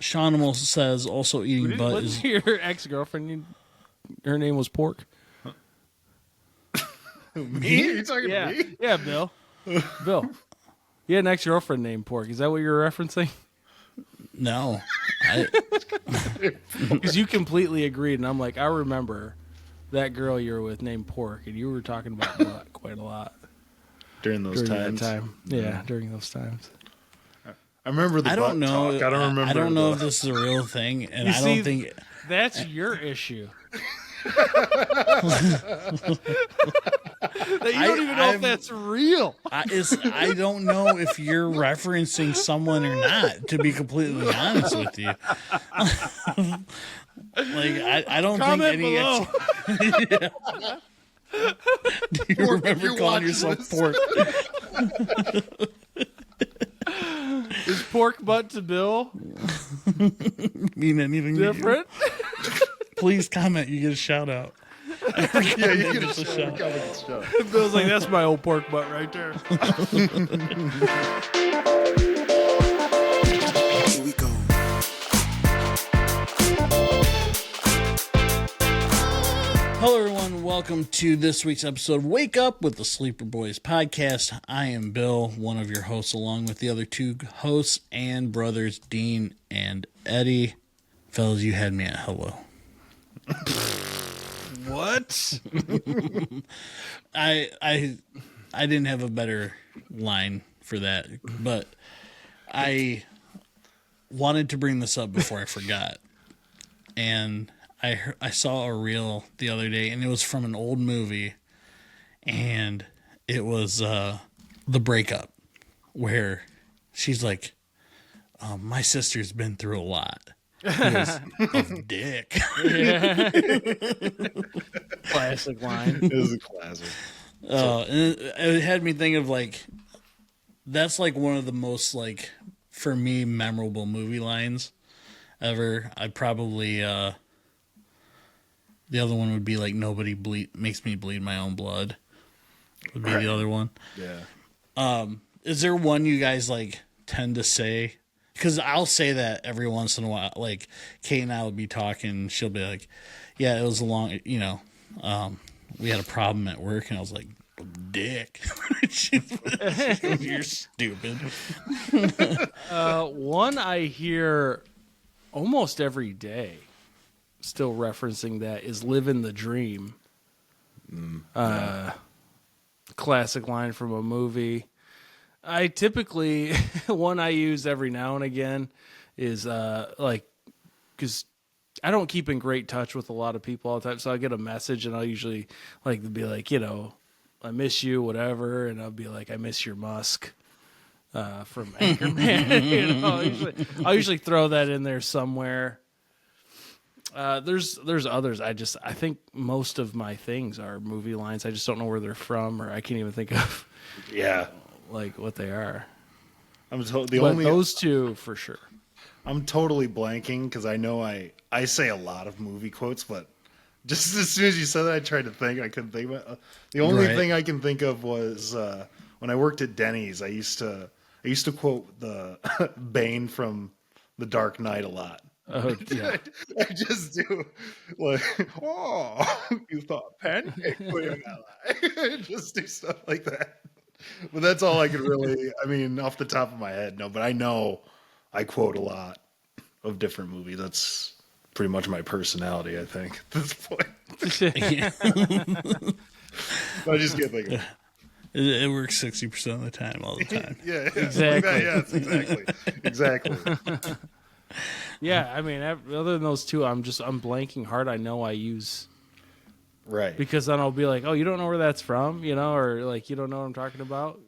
Seanimal says also eating butt is... Your ex-girlfriend, her name was Pork? Me? Are you talking to me? Yeah, Bill. Bill. You had an ex-girlfriend named Pork. Is that what you're referencing? No. Because you completely agreed, and I'm like, I remember that girl you were with named Pork, and you were talking about butt quite a lot. During those times? Yeah, during those times. I remember the butt talk. I don't remember. I don't know if this is a real thing, and I don't think... That's your issue. You don't even know if that's real. I don't know if you're referencing someone or not, to be completely honest with you. I don't Comment think any... below. Do you remember calling yourself Pork? Is pork butt to Bill mean anything different? Please comment. You get a shout out. Yeah, you get a shout out. Bill's like, that's my old pork butt right there. Here we go. Hello, everyone. Welcome to this week's episode of Wake Up with the Sleeper Boys podcast. I am Bill, one of your hosts, along with the other two hosts and brothers, Dean and Eddie. Fellas, you had me at hello. What? I didn't have a better line for that, but I wanted to bring this up before I forgot. And I saw a reel the other day, and it was from an old movie, and it was The Breakup, where she's like, my sister's been through a lot. Of dick. Yeah. Classic line. It was a classic. And it had me think of that's one of the most for me memorable movie lines ever. I probably the other one would be nobody makes me bleed my own blood. Would be the other one. Yeah. Is there one you guys tend to say? Because I'll say that every once in a while. Kate and I will be talking. She'll be like, yeah, it was a long, we had a problem at work. And I was like, dick. She goes, you're stupid. One I hear almost every day, still referencing that, is living the dream. Classic line from a movie. I typically, one I use every now and again is because I don't keep in great touch with a lot of people all the time. So I get a message and I'll usually be like, I miss you, whatever. And I'll be like, I miss your musk from Anchorman. I'll usually throw that in there somewhere. There's others. I think most of my things are movie lines. I just don't know where they're from, or I can't even think of. Yeah. What they are. Those two for sure. I'm totally blanking because I know I say a lot of movie quotes, but just as soon as you said that, I tried to think. I couldn't think of it. The only thing I can think of was when I worked at Denny's. I used to quote the Bane from The Dark Knight a lot. Oh yeah, I just do oh, you thought pancake for your ally. Just do stuff like that. But that's all I could really, off the top of my head, no. But I know I quote a lot of different movies. That's pretty much my personality, I think, at this point. I just can't think of it. It works 60% of the time, all the time. Yeah, exactly. Exactly. Yeah, other than those two, I'm blanking hard. I know I use. Right. Because then I'll be like, oh, you don't know where that's from, or you don't know what I'm talking about.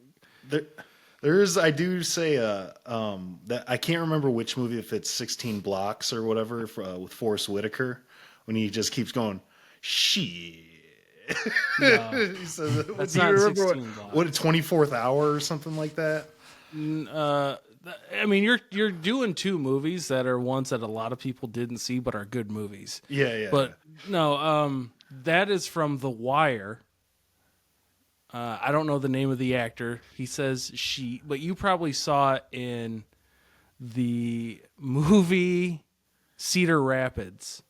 I do say that I can't remember which movie, if it's 16 Blocks or whatever, with Forrest Whitaker, when he just keeps going, shit. No, he says, that's not 16 Blocks. What, 24th Hour or something like that? You're doing two movies that are ones that a lot of people didn't see but are good movies. Yeah. But no, that is from The Wire. I don't know the name of the actor. He says she, but you probably saw it in the movie Cedar Rapids.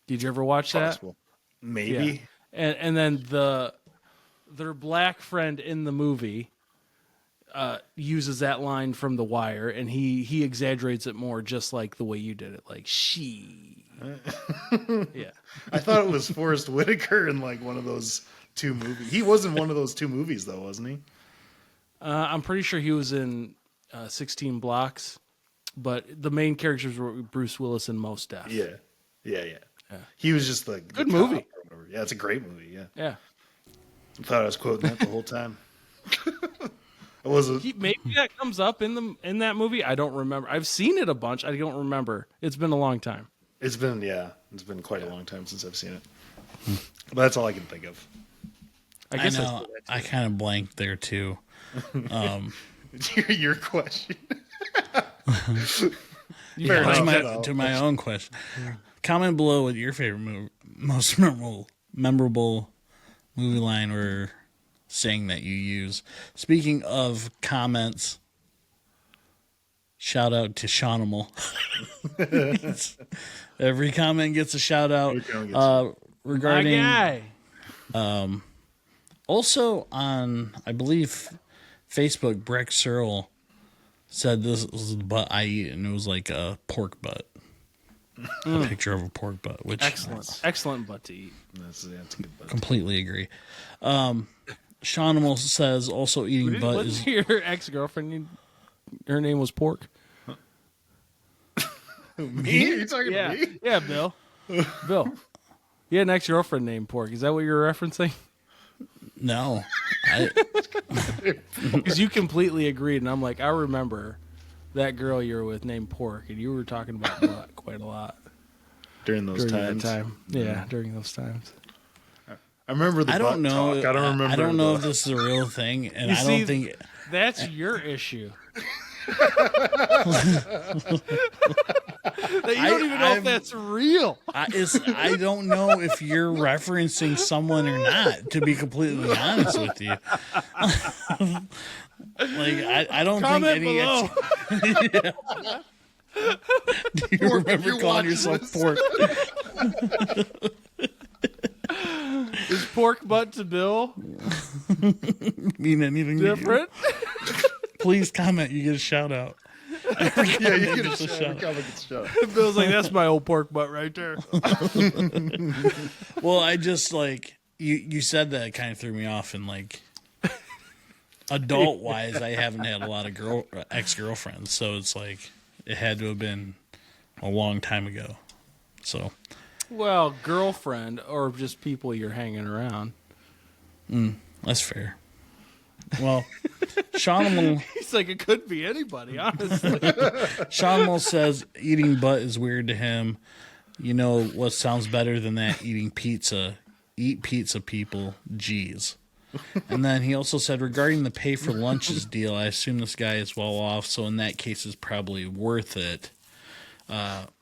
Did you ever watch that? Possible. Maybe. Yeah. And then their black friend in the movie uses that line from The Wire, and he exaggerates it more, just like the way you did it, like she. Yeah, I thought it was Forrest Whitaker in like one of those two movies. He was in one of those two movies, though, wasn't he? I'm pretty sure he was in 16 Blocks, but the main characters were Bruce Willis and Mos Def. Yeah. He was just the Good cop movie. or whatever. Yeah, it's a great movie. Yeah, Yeah. I thought I was quoting that the whole time. I wasn't. Maybe that comes up in that movie. I don't remember. I've seen it a bunch. I don't remember. It's been a long time. It's been quite a long time since I've seen it. But that's all I can think of. I guess know. I kind of blanked there too. Your question. Yeah. To my own question. Comment below what your favorite most memorable movie line or saying that you use. Speaking of comments, shout out to Shaunamal. Every comment gets a shout out. Regarding my guy. Also on, I believe, Facebook, Breck Searle said this was the butt I eat, and it was like a pork butt. A picture of a pork butt, which Excellent butt to eat. That's a good butt. completely agree. Shaunamal says also eating butt is Your ex-girlfriend, her name was Pork? Me? Are you talking to me? Yeah, Bill. Bill. You had an ex-girlfriend named Pork. Is that what you're referencing? no. Because you completely agreed, and I'm like, I remember that girl you were with named Pork, and you were talking about butt quite a lot During those during times. that time. Yeah, during those times. I remember the I don't butt know. talk. I don't remember. I don't know if this is a real thing, and You I see, don't think. That's your issue. You don't even know if that's real. I don't know if you're referencing someone or not. To be completely honest with you, I don't Comment think any. below. Do you remember calling yourself pork? Is pork butt to Bill Mean anything different? to you? Please comment. You get a shout out. Yeah, you get a Just a shout. shout. Every comment gets a shout. Bill's like, that's my old pork butt right there. Well, I just like you said that, it kind of threw me off, and like adult wise, I haven't had a lot of ex-girlfriends, so it's like it had to have been a long time ago. So Well, girlfriend or just people you're hanging around. that's fair. Well, Shaunamal He's like, it could be anybody, honestly. Shaunamal says eating butt is weird to him. You know what sounds better than that? Eating pizza. Eat pizza, people. Jeez. And then he also said, regarding the pay for lunches deal, I assume this guy is well off, so in that case, it's probably worth it.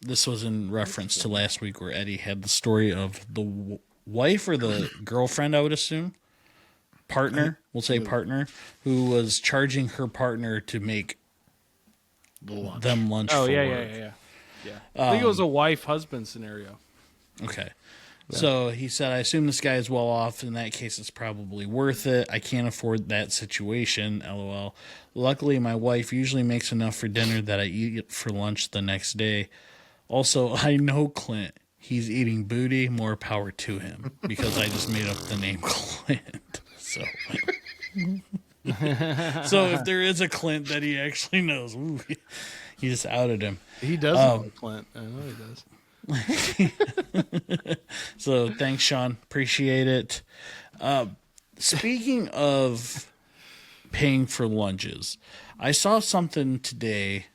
This was in reference to last week where Eddie had the story of the wife or the girlfriend, I would assume. Partner, we'll say partner, who was charging her partner to make them lunch Oh, for yeah, work. yeah. I think it was a wife-husband scenario. Okay. So he said, I assume this guy is well off. In that case, it's probably worth it. I can't afford that situation, LOL. Luckily, my wife usually makes enough for dinner that I eat it for lunch the next day. Also, I know Clint. He's eating booty. More power to him. Because I just made up the name Clint. So if there is a Clint that he actually knows, ooh, he just outed him. He does know Clint. I know he does. So thanks, Sean. Appreciate it. Speaking of paying for lunches, I saw something today,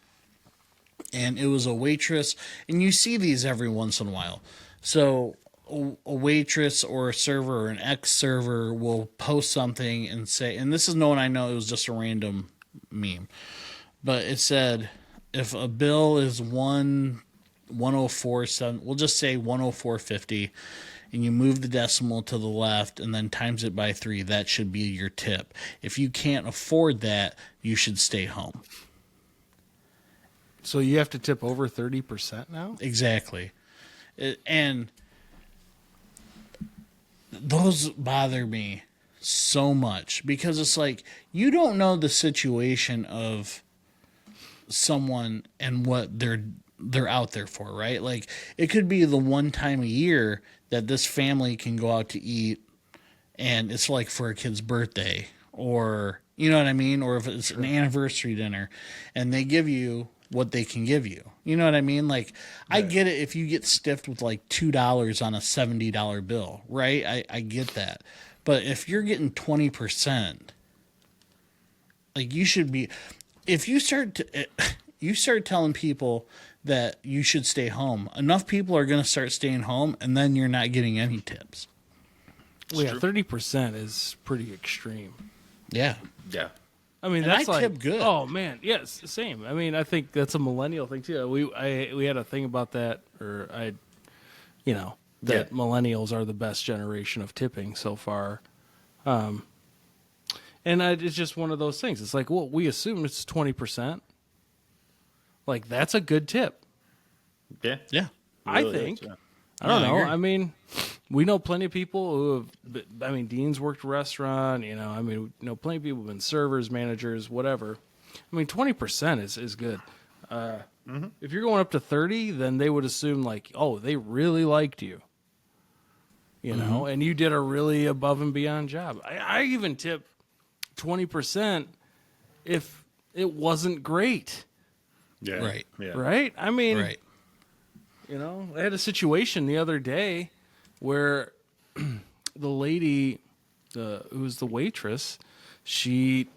and it was a waitress, and you see these every once in a while. So a waitress or a server or an ex-server will post something and say, and this is no one I know, it was just a random meme, but it said, if a bill is 104.7, we'll just say 104.50, and you move the decimal to the left and then times it by 3, that should be your tip. If you can't afford that, you should stay home. So you have to tip over 30% now? Exactly. And those bother me so much because it's like you don't know the situation of someone and what they're out there for, right? Like it could be the one time a year that this family can go out to eat and it's like for a kid's birthday or you know what I mean? Or if it's an anniversary dinner and they give you what they can give you. You know what I mean? Like I get it if you get stiffed with like $2 on a $70 bill, right? I get that. But if you're getting 20%, like you should be if you start telling people that you should stay home, enough people are going to start staying home and then you're not getting any tips. Well, yeah, 30% is pretty extreme. Yeah. Yeah. I mean, And that's I like, tip good. oh man, yes, same. I mean, I think that's a millennial thing too. We had a thing about that, or that millennials are the best generation of tipping so far, and it's just one of those things. It's like, well, we assume it's 20%. Like that's a good tip. Yeah. Yeah. I Really think. is, yeah. I don't No, I know. agree. I mean, we know plenty of people who have. I mean, Dean's worked a restaurant. I mean, we know plenty of people who've been servers, managers, whatever. I mean, 20% is good. If you're going up to 30, then they would assume like, oh, they really liked you. And you did a really above and beyond job. I even tip 20% if it wasn't great, Yeah. Right. Yeah. right? I mean, Right. I had a situation the other day where the lady, who was the waitress, she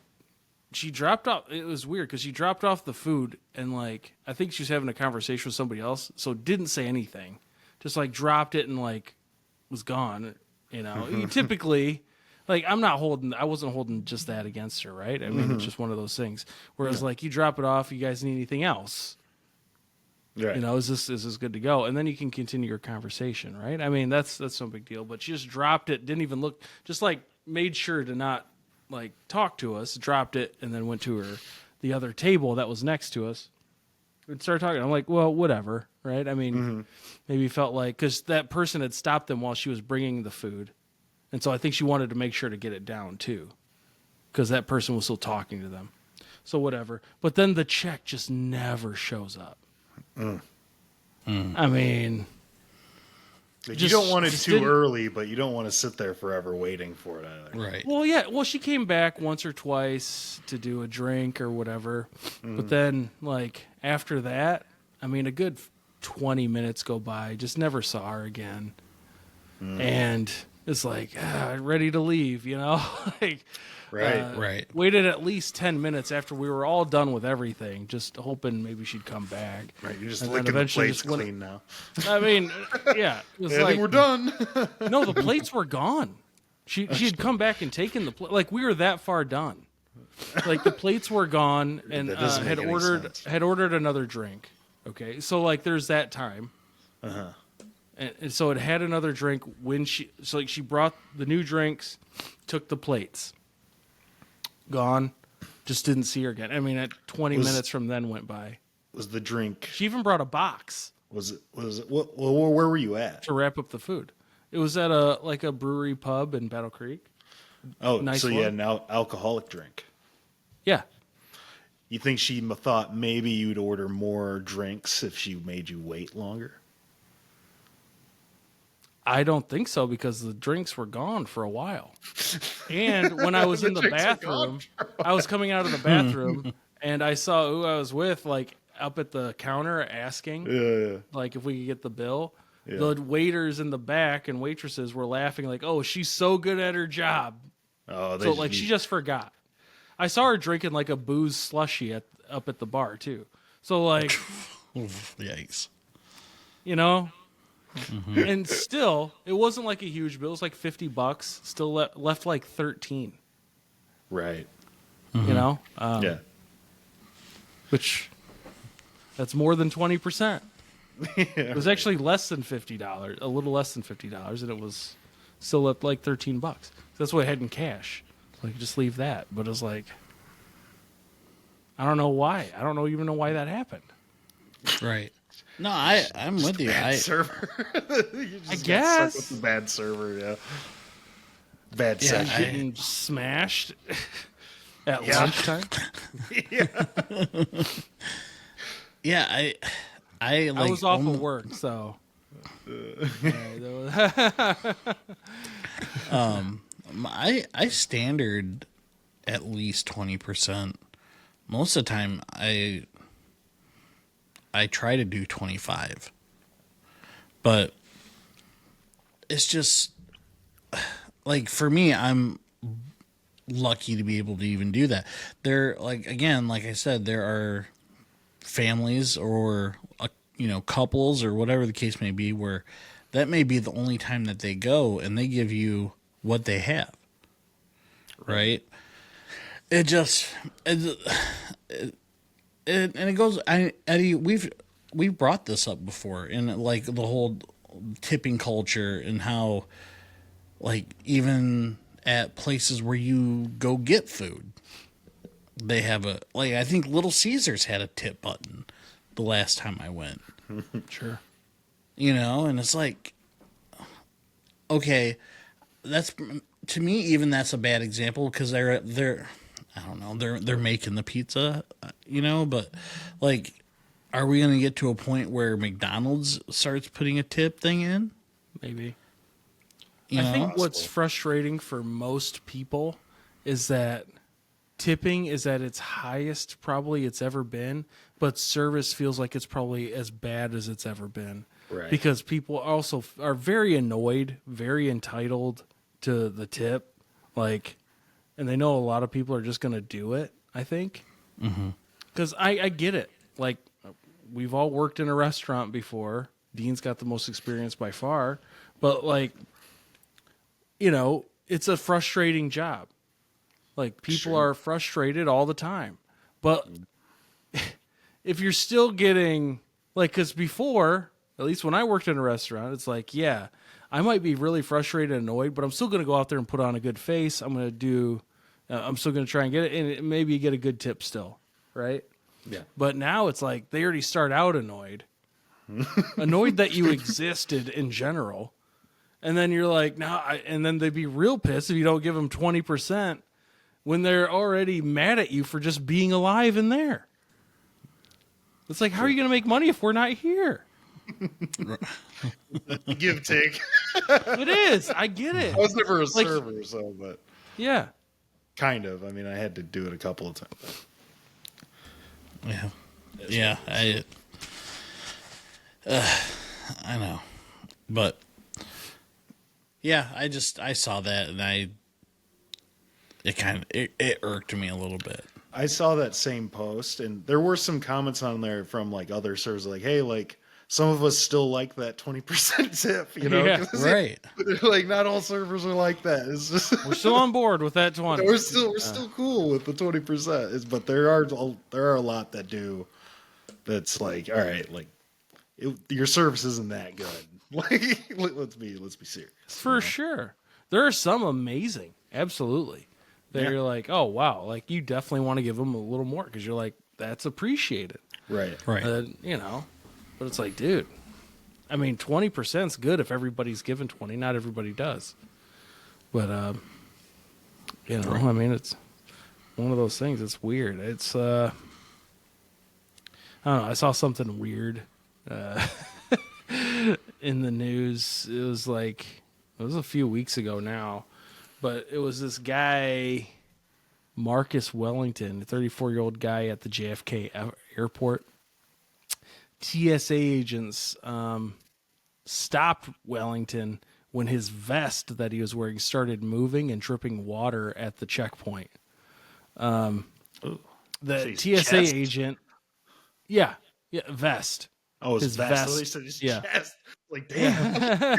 dropped off. It was weird because she dropped off the food and like I think she was having a conversation with somebody else, so didn't say anything, just like dropped it and like was gone. You typically. Like I wasn't holding just that against her, right? I mean, it's just one of those things. Whereas, like, you drop it off, you guys need anything else? Right. Is this good to go? And then you can continue your conversation, right? I mean, that's no big deal. But she just dropped it, didn't even look, just like made sure to not like talk to us, dropped it, and then went to the other table that was next to us and started talking. I'm like, well, whatever, right? I mean, maybe felt like because that person had stopped them while she was bringing the food. And so I think she wanted to make sure to get it down, too, because that person was still talking to them. So whatever. But then the check just never shows up. I mean... Like, just- you don't want it just too didn't- early, but you don't want to sit there forever waiting for it either. Right. Well, yeah. Well, she came back once or twice to do a drink or whatever. But then, like, after that, I mean, a good 20 minutes go by. Just never saw her again. And... it's like, ready to leave, like, Right. Right. waited at least 10 minutes after we were all done with everything, just hoping maybe she'd come back. Right. You're just And then licking the eventually plates just went- clean now. I mean, yeah, it was I like, think we're done. no, the plates were gone. She had come back and taken the plate. Like we were that far done. Like the plates were gone, and That doesn't had make any ordered sense. another drink. Okay, so like there's that time. And so it had another drink when she brought the new drinks, took the plates. Gone. Just didn't see her again. I mean, at 20 minutes from then went by. Was the drink? She even brought a box Was it? Where were you at? to wrap up the food. It was at a brewery pub in Battle Creek. Oh, Nice so you had one. an alcoholic drink. Yeah. You think she thought maybe you'd order more drinks if she made you wait longer? I don't think so because the drinks were gone for a while. And when I was in the drinks were gone bathroom, I was coming out of the bathroom and I saw who I was with, like up at the counter asking, Yeah. like if we could get the bill. Yeah. The waiters in the back and waitresses were laughing, like, "Oh, she's so good at her job." Oh, So like she just forgot. I saw her drinking like a booze slushy up at the bar too. So like, Oof, yikes. And still, it wasn't like a huge bill. It was like $50. Still left like 13. right. Yeah. Which that's more than 20%. It was actually less than $50, a little less than $50, and it was still up like $13. That's what I had in cash. So I could just leave that. But it was like, I don't know why. I don't even know why that happened. Right. No, I'm with you. Bad server. You just I got guess. stuck with the bad server. Yeah. Bad Yeah, session. Getting smashed at Yeah. lunchtime. yeah, I like I was off almo- of work, so. I standard at least 20%. Most of the time I try to do 25. But it's just like for me, I'm lucky to be able to even do that. There, like again, like I said, there are families or couples or whatever the case may be where that may be the only time that they go and they give you what they have, right? It just and it goes. Eddie, we've brought this up before in like the whole tipping culture and how like even at places where you go get food, they have I think Little Caesars had a tip button the last time I went. Sure. And it's like, okay, that's to me even that's a bad example because they're I don't know, they're making the pizza, but like, are we going to get to a point where McDonald's starts putting a tip thing in? Maybe. You I know? think what's frustrating for most people is that tipping is at its highest probably it's ever been, but service feels like it's probably as bad as it's ever been. Right. Because people also are very annoyed, very entitled to the tip, and they know a lot of people are just going to do it, I think. Because I get it. Like, we've all worked in a restaurant before. Dean's got the most experience by far. But, it's a frustrating job. Like, people are frustrated all the time. But if you're still getting, because before, at least when I worked in a restaurant, it's like, yeah, I might be really frustrated and annoyed, but I'm still going to go out there and put on a good face. I'm still going to try and get it, and maybe you get a good tip still, right? Yeah. But now it's like they already start out annoyed. Annoyed that you existed in general. And then you're like, and then they'd be real pissed if you don't give them 20% when they're already mad at you for just being alive in there. It's like, how are you going to make money if we're not here? Give take. It is. I get it. I was never a server, but Yeah. kind of. I mean, I had to do it a couple of times. Yeah. I know, but yeah, I saw that and it irked me a little bit. I saw that same post, and there were some comments on there from other servers, hey, some of us still like that 20% tip, Yeah, 'cause right. not all servers are like that. It's just We're still on board with that 20. we're still cool with the 20%. But there are a lot that do. That's all right, your service isn't that good. Let's be serious. For sure. There are some amazing. Absolutely. That you're like, oh, wow. You definitely want to give them a little more because you're like, that's appreciated. Right. But it's like, dude, 20% is good if everybody's given 20. Not everybody does. But, it's one of those things. It's weird. It's, I don't know. I saw something weird in the news. It was a few weeks ago now, but it was this guy, Marcus Wellington, a 34-year-old guy at the JFK airport. TSA agents stopped Wellington when his vest that he was wearing started moving and dripping water at the checkpoint. The TSA chest? agent, vest. Oh, his vest. Oh, they said his chest. Damn.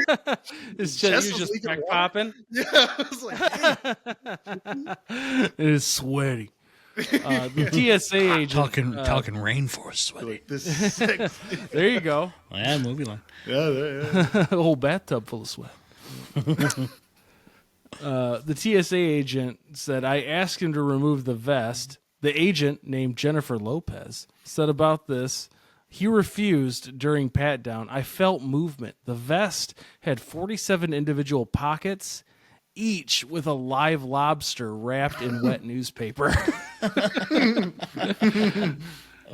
His chest was just back popping. Yeah. I was hey. It is sweaty. The TSA agent Talking rainforest sweaty. This is sick. There you go. Yeah, movie line. Yeah. A whole bathtub full of sweat. The TSA agent said, I asked him to remove the vest. The agent, named Jennifer Lopez, said about this, He refused during pat-down. I felt movement. The vest had 47 individual pockets, each with a live lobster wrapped in wet newspaper.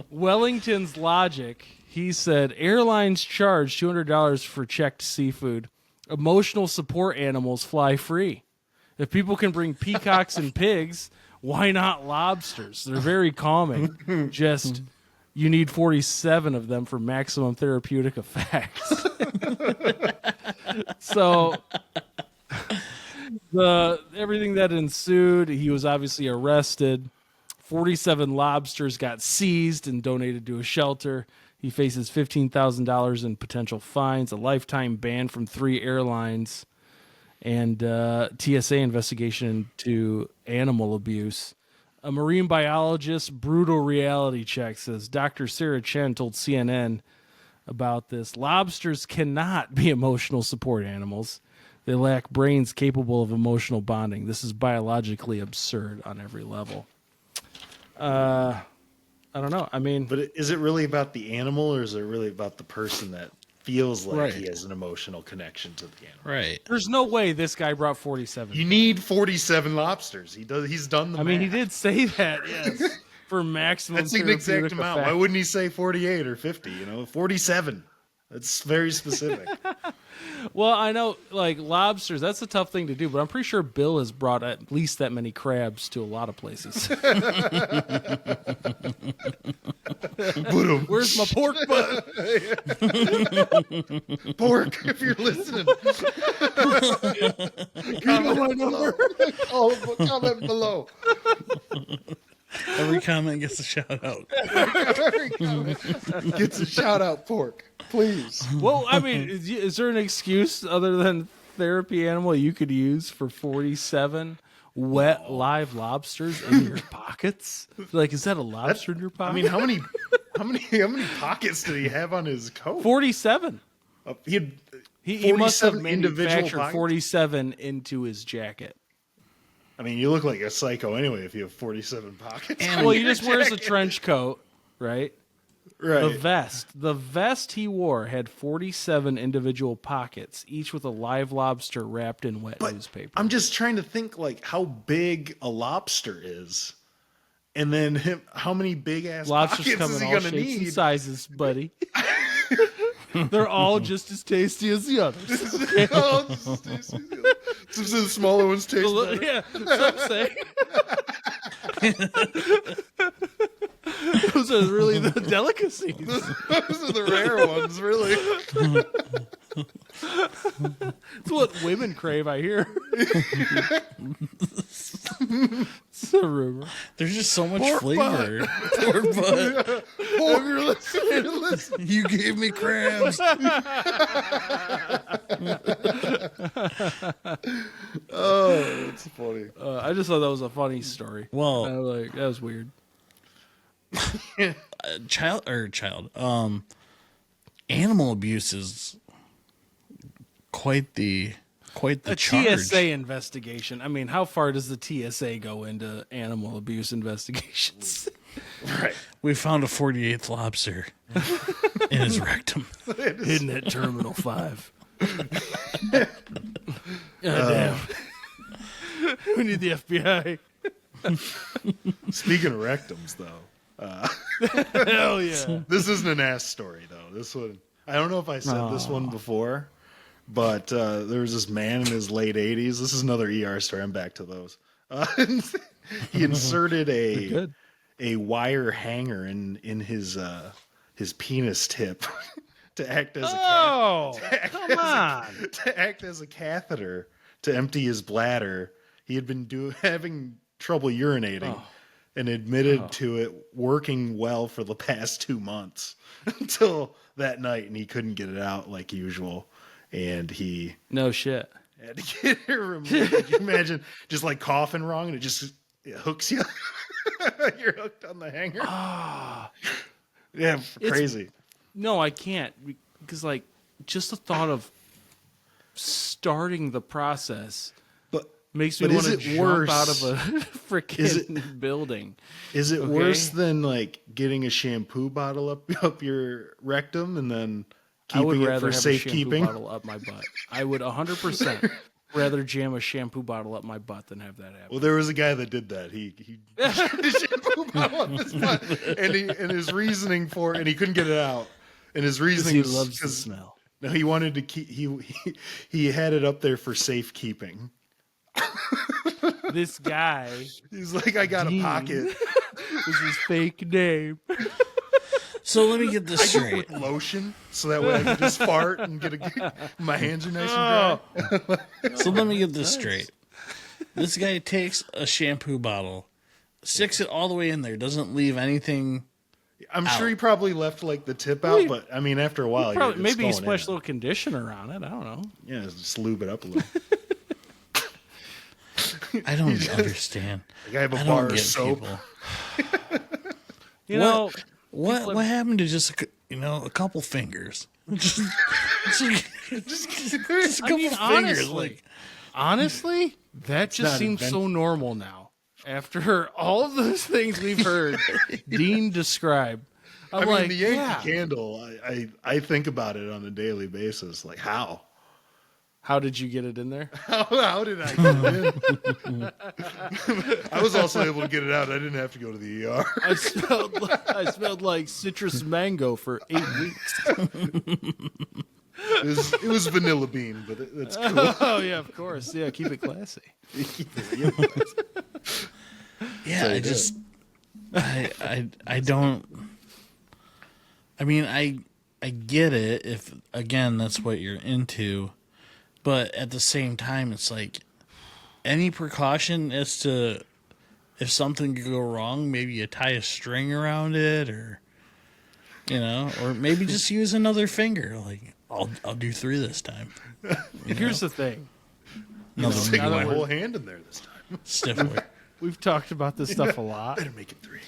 Wellington's logic, he said, airlines charge $200 for checked seafood. Emotional support animals fly free. If people can bring peacocks and pigs, why not lobsters? They're very calming. Just, you need 47 of them for maximum therapeutic effects. So, everything that ensued, he was obviously arrested. 47 lobsters got seized and donated to a shelter. He faces $15,000 in potential fines, a lifetime ban from 3 airlines, and TSA investigation into animal abuse. A marine biologist, brutal reality check, says Dr. Sarah Chen told CNN about this. Lobsters cannot be emotional support animals. They lack brains capable of emotional bonding. This is biologically absurd on every level. I don't know. I mean, But is it really about the animal, or is it really about the person that feels like Right. he has an emotional connection to the animal? Right. there's no way this guy brought 47. You need 47 lobsters. He's done the I mean, he math. did say that, yes, for maximum That's an therapeutic exact amount. Why effect. wouldn't he say 48 or 50? 47. That's very specific. Well, I know, like, lobsters, that's a tough thing to do, but I'm pretty sure Bill has brought at least that many crabs to a lot of places. Where's my pork butt? Pork, if you're listening. Comment below. Comment below. Every comment gets a shout out. Gets a shout out, Pork. Please. Well, I mean, is there an excuse other than therapy animal you could use for 47 wet live lobsters in your pockets? Like, is that a lobster in your pocket? I mean, how many pockets did he have on his coat? 47. He had He must have 47 individual manufactured pockets? 47 into his jacket. I mean, you look like a psycho anyway if you have 47 pockets. Well, he just wears a trench coat, right? Right. The vest he wore had 47 individual pockets, each with a live lobster wrapped in wet newspaper. I'm just trying to think like how big a lobster is, and then how many big ass Lobsters pockets come is in he all gonna shapes and need? sizes, buddy. They're all just as tasty as the others. Oh, some of the smaller ones taste better. Yeah, some say. Those are really the delicacies. Those are the rare ones, really. It's what women crave, I hear. It's a rumor. There's just so much flavor. Pork butt. Listen. You gave me crabs. Oh, that's funny. I just thought that was a funny story. Well- I was like, that was weird. Animal abuse is quite the A charge. TSA investigation. I mean, how far does the TSA go into animal abuse investigations? Right. We found a 48th lobster in his rectum. Hidden at Terminal 5. God damn. We need the FBI. Speaking of rectums, though, Hell yeah. this isn't an ass story, though. This one, I don't know if I said this one before, but there was this man in his late 80s. This is another ER story. I'm back to those. He inserted a wire hanger in his penis tip to act as Come on. to act as a catheter to empty his bladder. He had been having trouble urinating and admitted to it working well for the past 2 months until that night, and he couldn't get it out like usual, and he No shit. had to get it removed. Could you imagine just like coughing wrong and it hooks you? You're hooked on the hanger. Yeah, crazy. No, I can't. Because, like, just the thought of starting the process. But Makes me But want is to it jump worse? out of a freaking building. Is it Okay. worse than like getting a shampoo bottle up your rectum and then I would keeping it rather for have a shampoo safekeeping? bottle up my butt. I would 100% rather jam a shampoo bottle up my butt than have that happen. Well, there was a guy that did that. He jammed a shampoo bottle up his butt, and his reasoning for it, and he couldn't get it out. And his reasoning he was loves the 'cause- smell. No, he wanted to keep. He had it up there for safekeeping. This guy He's like, I got Dean. a pocket was his fake name. So let me get this straight. with lotion, so that way I can just fart and my hands are nice and dry. So let me get this straight. This guy takes a shampoo bottle, sticks it all the way in there, doesn't leave anything. I'm sure he probably left like the tip out, but I mean, after a while, Probably, it's maybe he going splashed a in. little conditioner on it. I don't know. Yeah, just lube it up a little. I don't understand. Like I have a I bar don't of get soap. people. You know, What happened to just a couple fingers? just a couple fingers. Like, honestly, that just not seems invent- so normal now. After all of those things we've heard Dean describe, I'm I mean, like, the Yankee yeah. Candle. I think about it on a daily basis. Like how? How did you get it in there? How did I get it in? I was also able to get it out. I didn't have to go to the ER. I smelled like citrus mango for 8 weeks. It was vanilla bean, but that's cool. Oh yeah, of course. Yeah, keep it classy. yeah, I don't. I mean, I get it if again that's what you're into, but at the same time, it's like any precaution as to if something could go wrong. Maybe you tie a string around it, or or maybe just use another finger. Like I'll do 3 this time. Here's the thing. Another Stick new my one. whole hand in there this time. Stiffly. We've talked about this stuff a lot Better make it 3.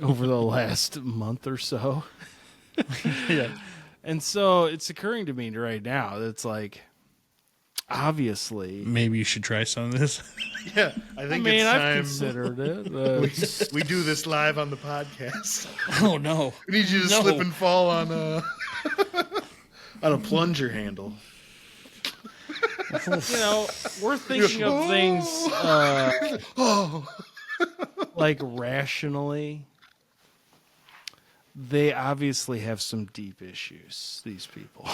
over the last month or so. Yeah. And so it's occurring to me right now that it's like, obviously, Maybe you should try some of this. Yeah, I think I've it's time considered it. we do this live on the podcast. Oh no. We need you to No. slip and fall on a on a plunger handle. We're thinking of things like rationally. They obviously have some deep issues, these people.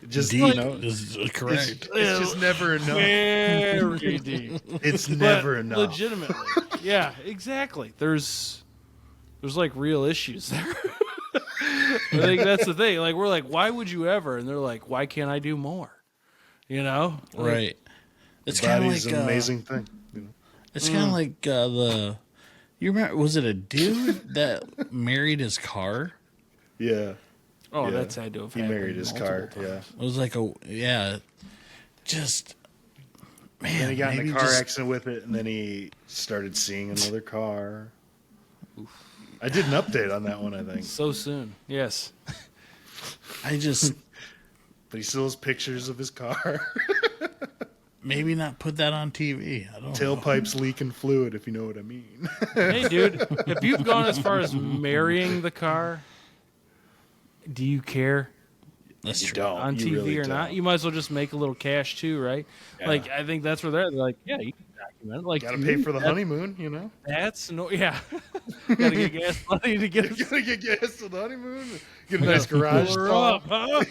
Just Deep it's is correct. just never enough. Very deep. It's never But enough. legitimately. Yeah, exactly. There's like real issues there. I think that's the thing. Like we're like, why would you ever? And they're like, why can't I do more? Like, Right. It's kind of Body's like an amazing thing. You know? It's kind of like the. You remember? Was it a dude that married his car? Yeah. Oh, Yeah. that's had to have He happened married his multiple car. times. Yeah. It was like just man. Then he got in maybe a car just- accident with it, and then he started seeing another car. I did an update on that one, I think. So soon. Yes. I just But he still has pictures of his car. maybe not put that on TV. I don't know. Tailpipes leaking fluid, if you know what I mean. Hey, dude, if you've gone as far as marrying the car, do you care That's You true. don't. on You TV really or not? don't. You might as well just make a little cash too, right? Yeah. Like, I think that's where they're like, yeah, you can document it. Like, Gotta to pay me, for the honeymoon, you know? That's no, yeah. Gotta get gas money to get You gotta get gas to the honeymoon. Get a nice garage her stall. up, huh?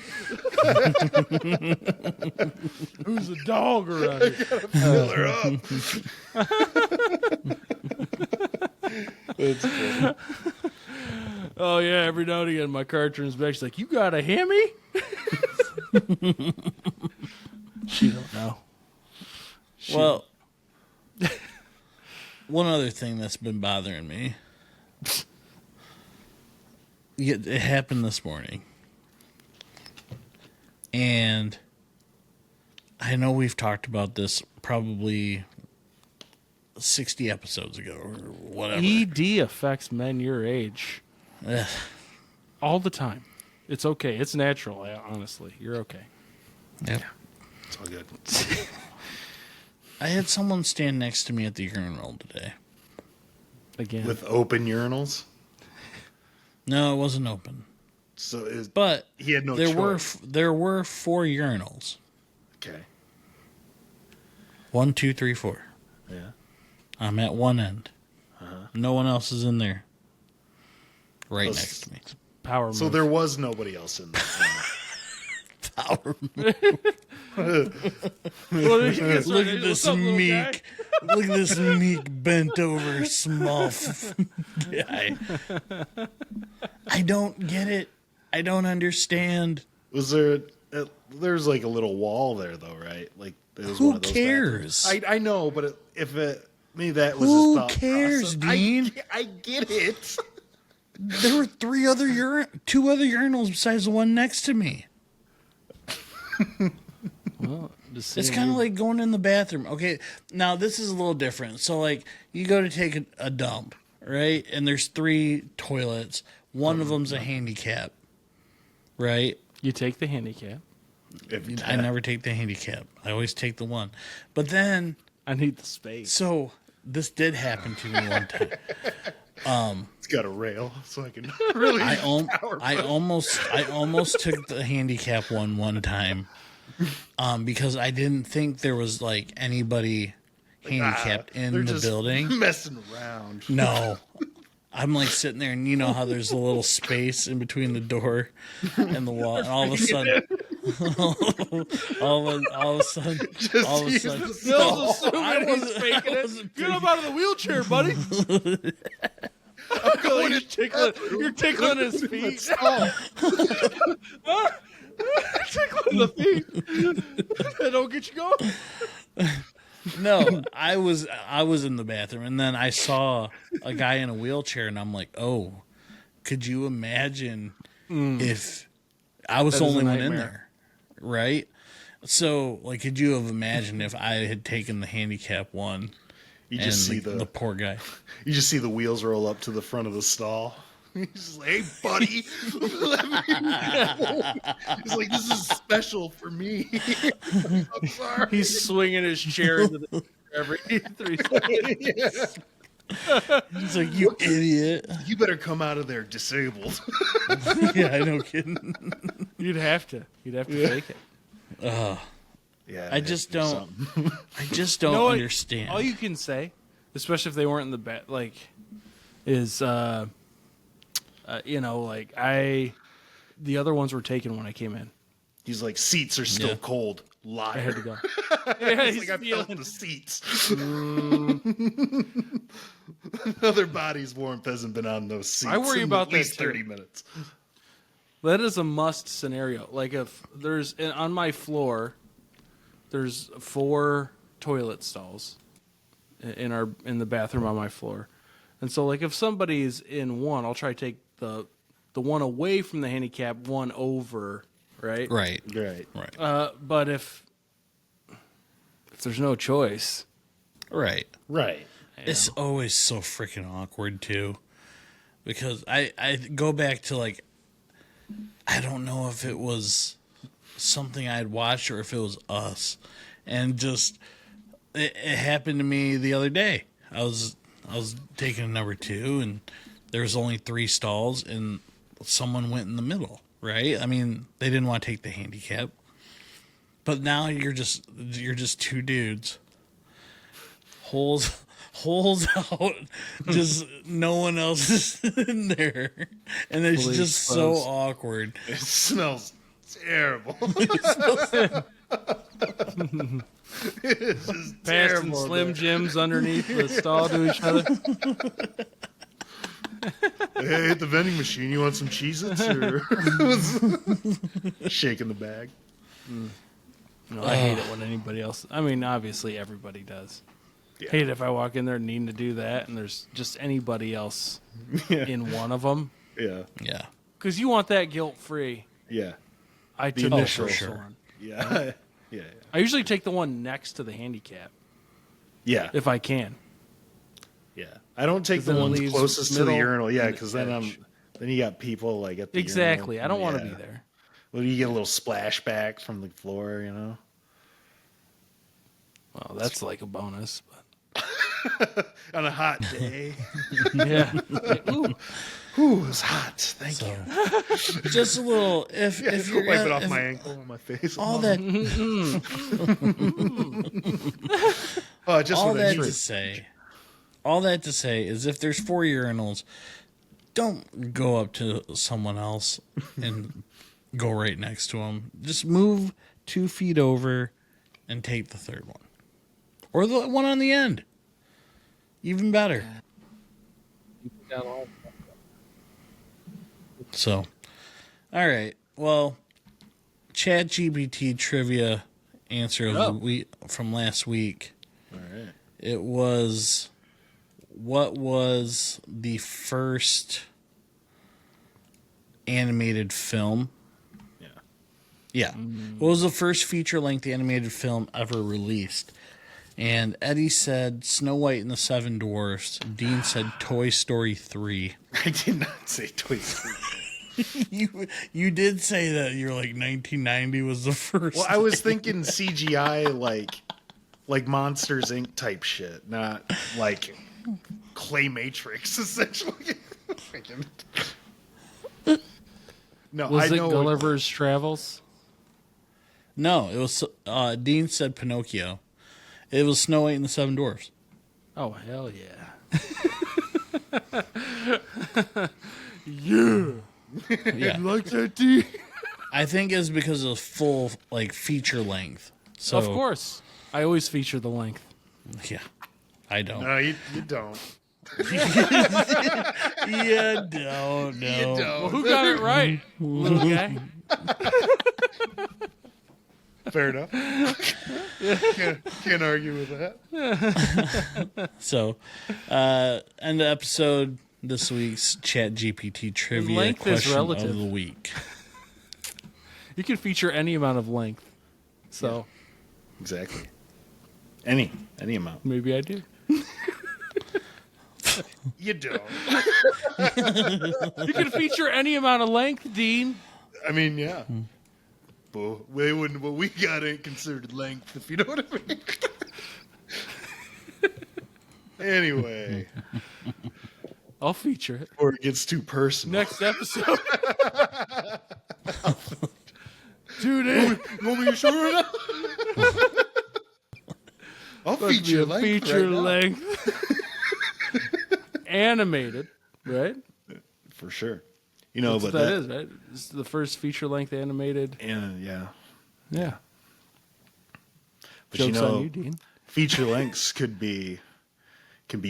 Who's a dog around here? Fill her up. That's good. Oh yeah, every now and again my car turns back. She's like, "You got a Hemi?" She don't know. Well, one other thing that's been bothering me. It happened this morning. And I know we've talked about this probably 60 episodes ago or whatever. ED affects men your age Ugh. all the time. It's okay. It's natural. Honestly, you're okay. Yep. It's all good. I had someone stand next to me at the urinal today. Again. With open urinals. No, it wasn't open. So But he had no there choice. there were 4 urinals. Okay. 1, 2, 3, 4. Yeah. I'm at one end. No one else is in there. Right Those- next to me. Power move. So there was nobody else in there. Power Well, Look at this meek. Look at this meek, bent over, small guy. I don't get it. I don't understand. Was there? There's like a little wall there, though, right? Like, it was Who one of those cares? bathrooms. I know, but maybe that was Who his thought cares, process. Dean? I get it. There were 2 other urinals besides the one next to me. Well, just It's saying kind of you- like going in the bathroom. Okay, now this is a little different. So, like, you go to take a dump, right? And there's 3 toilets. One of them's a handicap, right? you take the handicap. I never take the handicap. I always take the one. But then, I need the space. so this did happen to me one time. It's got a rail, so I can really. I almost took the handicap one time, because I didn't think there was like anybody handicapped they're in the just building. messing around. No. I'm like sitting there, and you know how there's a little space in between the door and the wall, and all of a sudden, all of a sudden, No, I wasn't Get up out of the wheelchair, buddy. You're tickling his feet. Tickling the feet. That don't get you going. No, I was in the bathroom, and then I saw a guy in a wheelchair, and I'm like, oh, could you imagine if I was the That is a only one in nightmare. there, right? So, like, could you have imagined if I had taken the handicap one? You And just see the poor guy. You just see the wheels roll up to the front of the stall. He's just like, "Hey, buddy." He's like, "This is special for me." I'm sorry. He's swinging his chair into the every 3 seconds. He's like, you idiot. You better come out of there disabled. Yeah, I know, kidding. You'd have to take it. Yeah, I just don't. I just don't You know what? understand. All you can say, especially if they weren't in the bed, like, is the other ones were taken when I came in. He's like, seats are still Yeah. cold. Liar. I had to go. Yeah, He's like, I felt the seats. Other body's warmth hasn't been on those seats. I worry in about at that least too. 30 minutes. That is a must scenario. Like if there's on my floor, there's 4 toilet stalls in the bathroom on my floor, and so like if somebody's in one, I'll try to take the one away from the handicap one over, right? Right. Right. Right. But if there's no choice, Right. Right. It's always so freaking awkward too, because I go back to like, I don't know if it was something I'd watched or if it was us, and just it happened to me the other day. I was taking a number 2, and there was only 3 stalls, and someone went in the middle. Right? I mean, they didn't want to take the handicap, but now you're just 2 dudes, holes out, just no one else is in there, and it's Fully just so exposed. awkward. It smells terrible. It's just passing terrible. Slim Jims underneath the stall to each other. Hey, at the vending machine, you want some Cheez-Its? Or shaking the bag. No, I hate it when anybody else. I mean, obviously everybody does. Yeah. Hate it if I walk in there needing to do that, and there's just anybody else in one of them. Yeah. Yeah. Because you want that guilt free. Yeah. I took initial the first sure. one. Yeah. Yeah. I usually take the one next to the handicap Yeah. if I can. Yeah. I don't take 'Cause the then it ones leaves closest to the middle urinal. Yeah, and because then edge. then you got people like at the Exactly. urinal. I don't want to Yeah. be there. Well, you get a little splashback from the floor, you know. Well, that's like a bonus. On a hot day. But yeah. Ooh, it's hot. Thank So, you. just a little. If you're Wipe it gonna- off if my ankle and my face. all that, Just all with a that treat. to say, all that to say is, if there's 4 urinals, don't go up to someone else and go right next to them. Just move 2 feet over and take the third one, or the one on the end. Even better. So, all right. Well, ChatGPT Trivia answer of the week from last week. All right. It was, what was the first animated film? Yeah. Yeah. What was the first feature-length animated film ever released? And Eddie said Snow White and the Seven Dwarfs. Dean said Toy Story 3. I did not say Toy Story. You did say that you're like 1990 was the first. Well, I was thinking CGI like Monsters Inc. type shit, not like Clay Matrix, essentially. No, Was I it know Gulliver's Travels? No, it was Dean said Pinocchio. It was Snow White and the Seven Dwarfs. Oh, hell yeah. Yeah. Yeah. Like that, D? I think it's because of full like feature length. So Of course. I always feature the length. Yeah. I don't. No, you don't. Yeah, don't. No. Well, who got it right, little guy? Fair enough. Can't argue with that. So, end the episode. This week's ChatGPT Trivia Length is question relative. of the week. You can feature any amount of length. So Exactly. Any amount. maybe I do. You don't. You can feature any amount of length, Dean. I mean, yeah. But what we got ain't considered length, if you know what I mean. Anyway, I'll feature it. before it gets too personal. Next episode. Tune in. You want me to show her now? I'll Must be feature a length feature right now. length. Animated, right? For sure. You know, That's but what that is, right? This is the first feature length animated. And yeah. Yeah. But Joke's you know, on you, Dean. feature lengths can be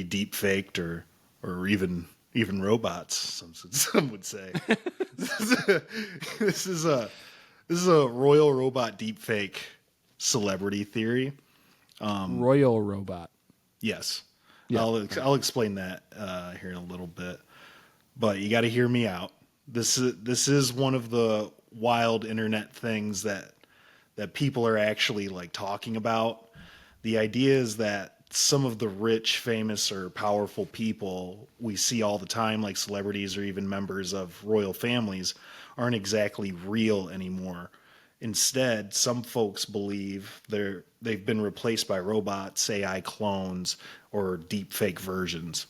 deep faked or even robots. Some would say. This is a Royal Robot deep fake celebrity theory. Royal Robot. Yes, Yeah. I'll explain that here in a little bit. But you got to hear me out. This is one of the wild internet things that people are actually like talking about. The idea is that some of the rich, famous, or powerful people we see all the time, like celebrities or even members of royal families, aren't exactly real anymore. Instead, some folks believe they've been replaced by robots, AI clones, or deep fake versions.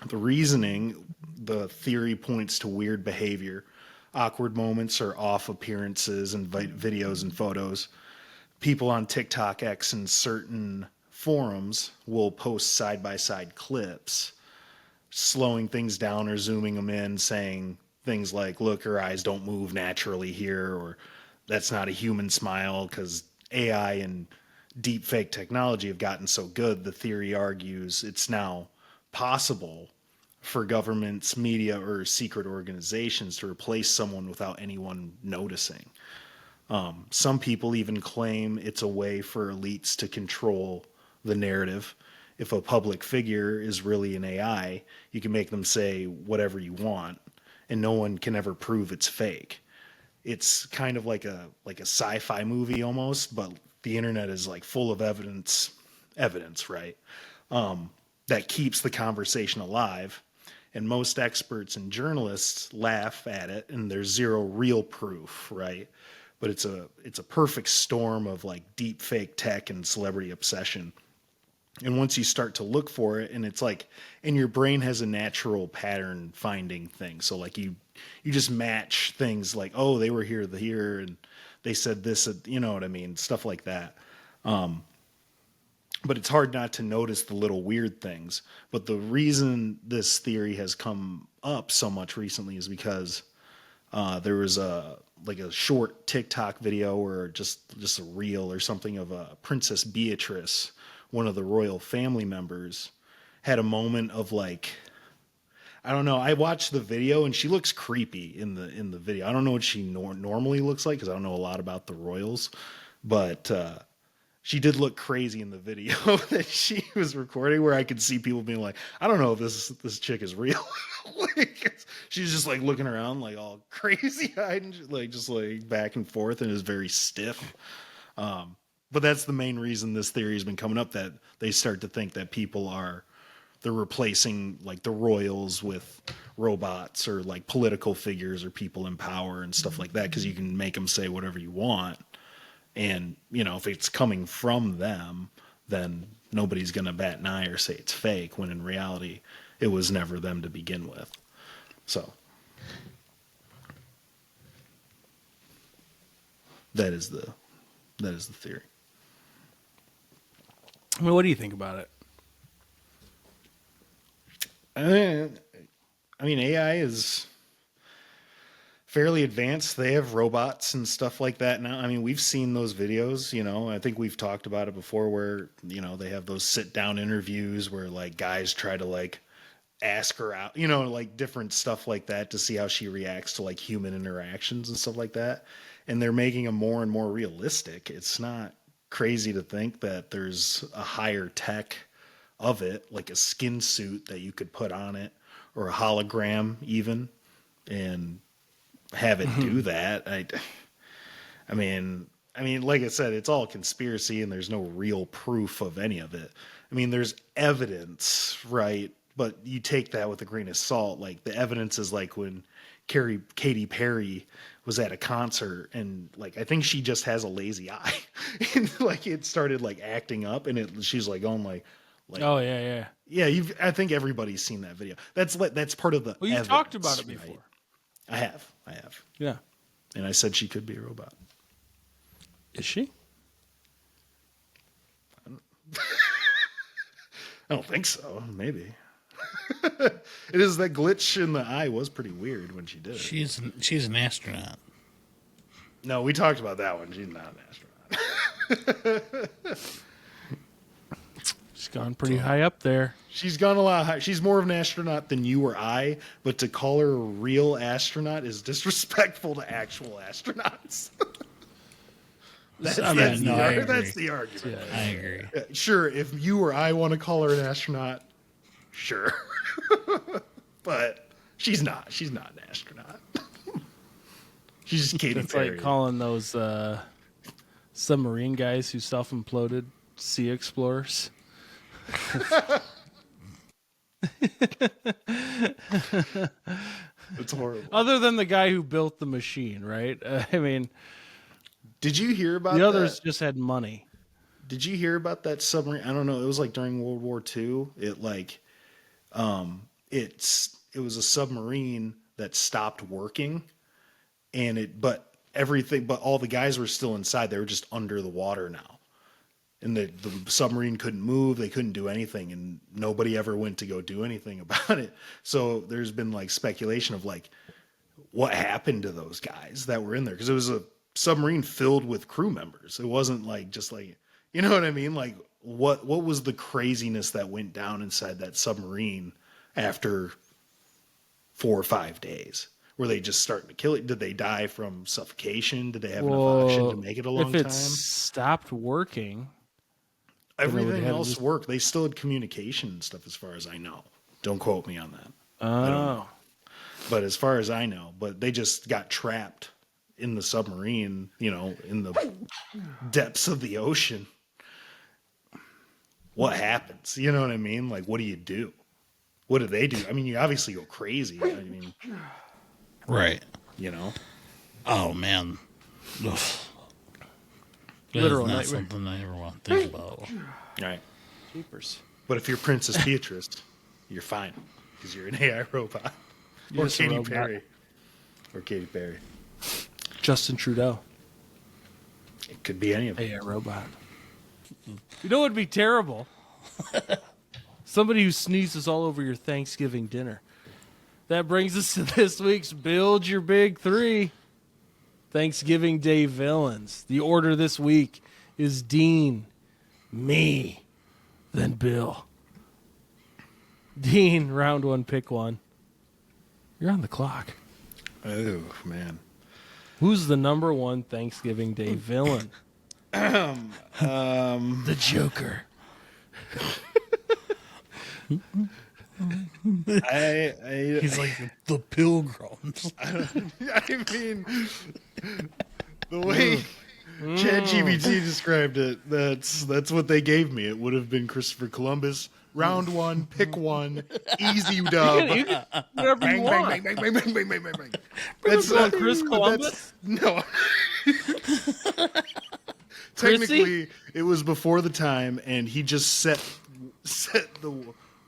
The reasoning, the theory points to weird behavior, awkward moments, or off appearances in videos and photos. People on TikTok, X, and certain forums will post side-by-side clips, slowing things down or zooming them in, saying things like, look, her eyes don't move naturally here, or that's not a human smile, because AI and deep fake technology have gotten so good, the theory argues it's now possible for governments, media, or secret organizations to replace someone without anyone noticing. Some people even claim it's a way for elites to control the narrative. If a public figure is really an AI, you can make them say whatever you want, and no one can ever prove it's fake. It's kind of like a sci-fi movie almost, but the internet is like full of evidence, right? That keeps the conversation alive. And most experts and journalists laugh at it, and there's zero real proof, right? but it's a perfect storm of like deep fake tech and celebrity obsession. And once you start to look for it, and it's like, and your brain has a natural pattern finding thing. So like you just match things like, oh, they were here, and they said this, you know what I mean? Stuff like that. But it's hard not to notice the little weird things. But the reason this theory has come up so much recently is because there was a short TikTok video or just a reel or something of Princess Beatrice, one of the royal family members, had a moment of like, I don't know. I watched the video and she looks creepy in the video. I don't know what she normally looks like because I don't know a lot about the royals, but she did look crazy in the video that she was recording, where I could see people being like, I don't know if this chick is real. Like, she's just like looking around like all crazy eyed and just like back and forth, and is very stiff. But that's the main reason this theory has been coming up, that they start to think that they're replacing like the royals with robots or like political figures or people in power and stuff like that, because you can make them say whatever you want. And, you know, if it's coming from them, then nobody's going to bat an eye or say it's fake, when in reality, it was never them to begin with. So that is the theory. I mean, what do you think about it? I mean, AI is fairly advanced. They have robots and stuff like that now. I mean, we've seen those videos, you know, I think we've talked about it before, where, you know, they have those sit down interviews where like guys try to like ask her out, you know, like different stuff like that to see how she reacts to like human interactions and stuff like that. And they're making them more and more realistic. It's not crazy to think that there's a higher tech of it, like a skin suit that you could put on it, or a hologram even, and have it do that. I mean, like I said, it's all conspiracy and there's no real proof of any of it. I mean, there's evidence, right? But you take that with a grain of salt. Like, the evidence is like when Katy Perry was at a concert, and like, I think she just has a lazy eye, and like it started like acting up, and she's like going like, Oh yeah. I think everybody's seen that video. That's part of the. Well, you evidence, talked about it before. Right? I have. Yeah. And I said she could be a robot. Is she? I don't think so. Maybe. It is, that glitch in the eye was pretty weird when she did it. She's an astronaut. No, we talked about that one. She's not an astronaut. She's gone pretty high up there. She's gone a lot higher. She's more of an astronaut than you or I, but to call her a real astronaut is disrespectful to actual astronauts. That's the argument. Yeah, I agree. Sure, if you or I want to call her an astronaut, sure. But she's not. She's not an astronaut. She's just Katy It's Perry. like calling those submarine guys who self-imploded sea explorers. It's horrible. Other than the guy who built the machine, right? I mean, Did you hear about the others that? just had money. Did you hear about that submarine? I don't know. It was like during World War II. It like, it was a submarine that stopped working, and but all the guys were still inside. They were just under the water now, and the submarine couldn't move. They couldn't do anything, and nobody ever went to go do anything about it. So there's been like speculation of like, what happened to those guys that were in there? Because it was a submarine filled with crew members. It wasn't like just like, you know what I mean? Like, what was the craziness that went down inside that submarine after 4 or 5 days? Were they just starting to kill it? Did they die from suffocation? Did they have enough oxygen to make it a long if it time? stopped working, Everything had else worked. They still had communication and stuff, as far as I know. Don't quote me on that. I don't know. But as far as I know, but they just got trapped in the submarine, you know, in the depths of the ocean. What happens? You know what I mean? Like, what do you do? What do they do? I mean, you obviously go crazy. I mean, Right. you know? Oh man. Ugh. That Literal is not nightmare. something I ever want to think about. All right. Jeepers. But if you're Princess Beatrice, you're fine because you're an AI robot. You're Or just a Katy robot. Perry. Or Katy Perry. Justin Trudeau. It could be any of them. Hey, a robot. You know what would be terrible? Somebody who sneezes all over your Thanksgiving dinner. That brings us to this week's Build Your Big Three. Thanksgiving Day villains. The order this week is Dean, me, then Bill. Dean, round one, pick one. You're on the clock. Oh, man. Who's the number one Thanksgiving Day villain? The Joker. He's like the Pilgrims. I mean, the way ChatGPT described it, that's what they gave me. It would have been Christopher Columbus. Round one, pick one, easy dub. You can whatever you Bang, want. bang, bang, bang, bang, bang, bang, bang, bang. That's not Chris Columbus? No. Technically, it was before the time, and he just set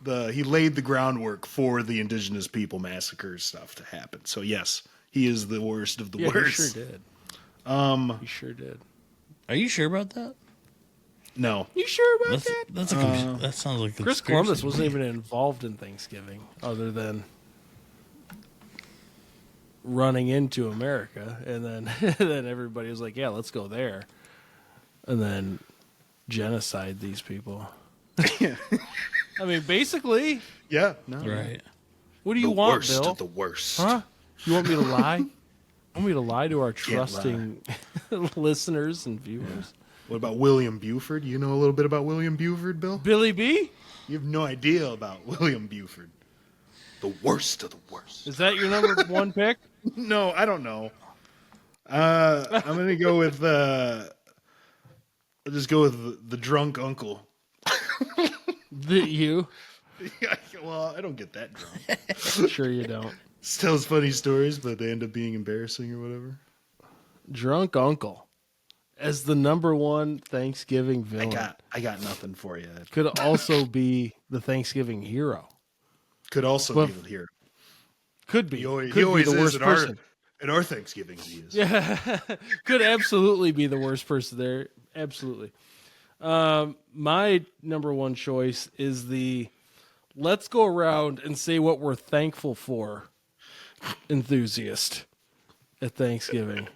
he laid the groundwork for the indigenous people massacre stuff to happen. So yes, he is the worst of the Yeah, worst. he sure did. He sure did. Are you sure about that? No. You sure about That's that? that sounds like Chris conspiracy Columbus to wasn't me. even involved in Thanksgiving other than running into America, and then then everybody was like, yeah, let's go there, and then genocide these people. I mean, basically, Yeah. No. right. what do you The want, worst Bill? of the worst. Huh? You want me to lie? Want me to lie to our Can't lie. trusting listeners and viewers? What about William Buford? You know a little bit about William Buford, Bill? Billy B? You have no idea about William Buford. The worst of the worst. Is that your number one pick? No, I don't know. I'm gonna go with I'll just go with the drunk uncle. You? Well, I don't get that drunk. Sure you don't. Tells funny stories, but they end up being embarrassing or whatever. Drunk uncle as the number one Thanksgiving villain. I got nothing for you. Could also be the Thanksgiving hero. Could also But- be the hero. Could be. He always, Could be the is worst at our, person. at our Thanksgiving. He is. Yeah, could absolutely be the worst person there. Absolutely. My number one choice is the let's go around and say what we're thankful for enthusiast at Thanksgiving.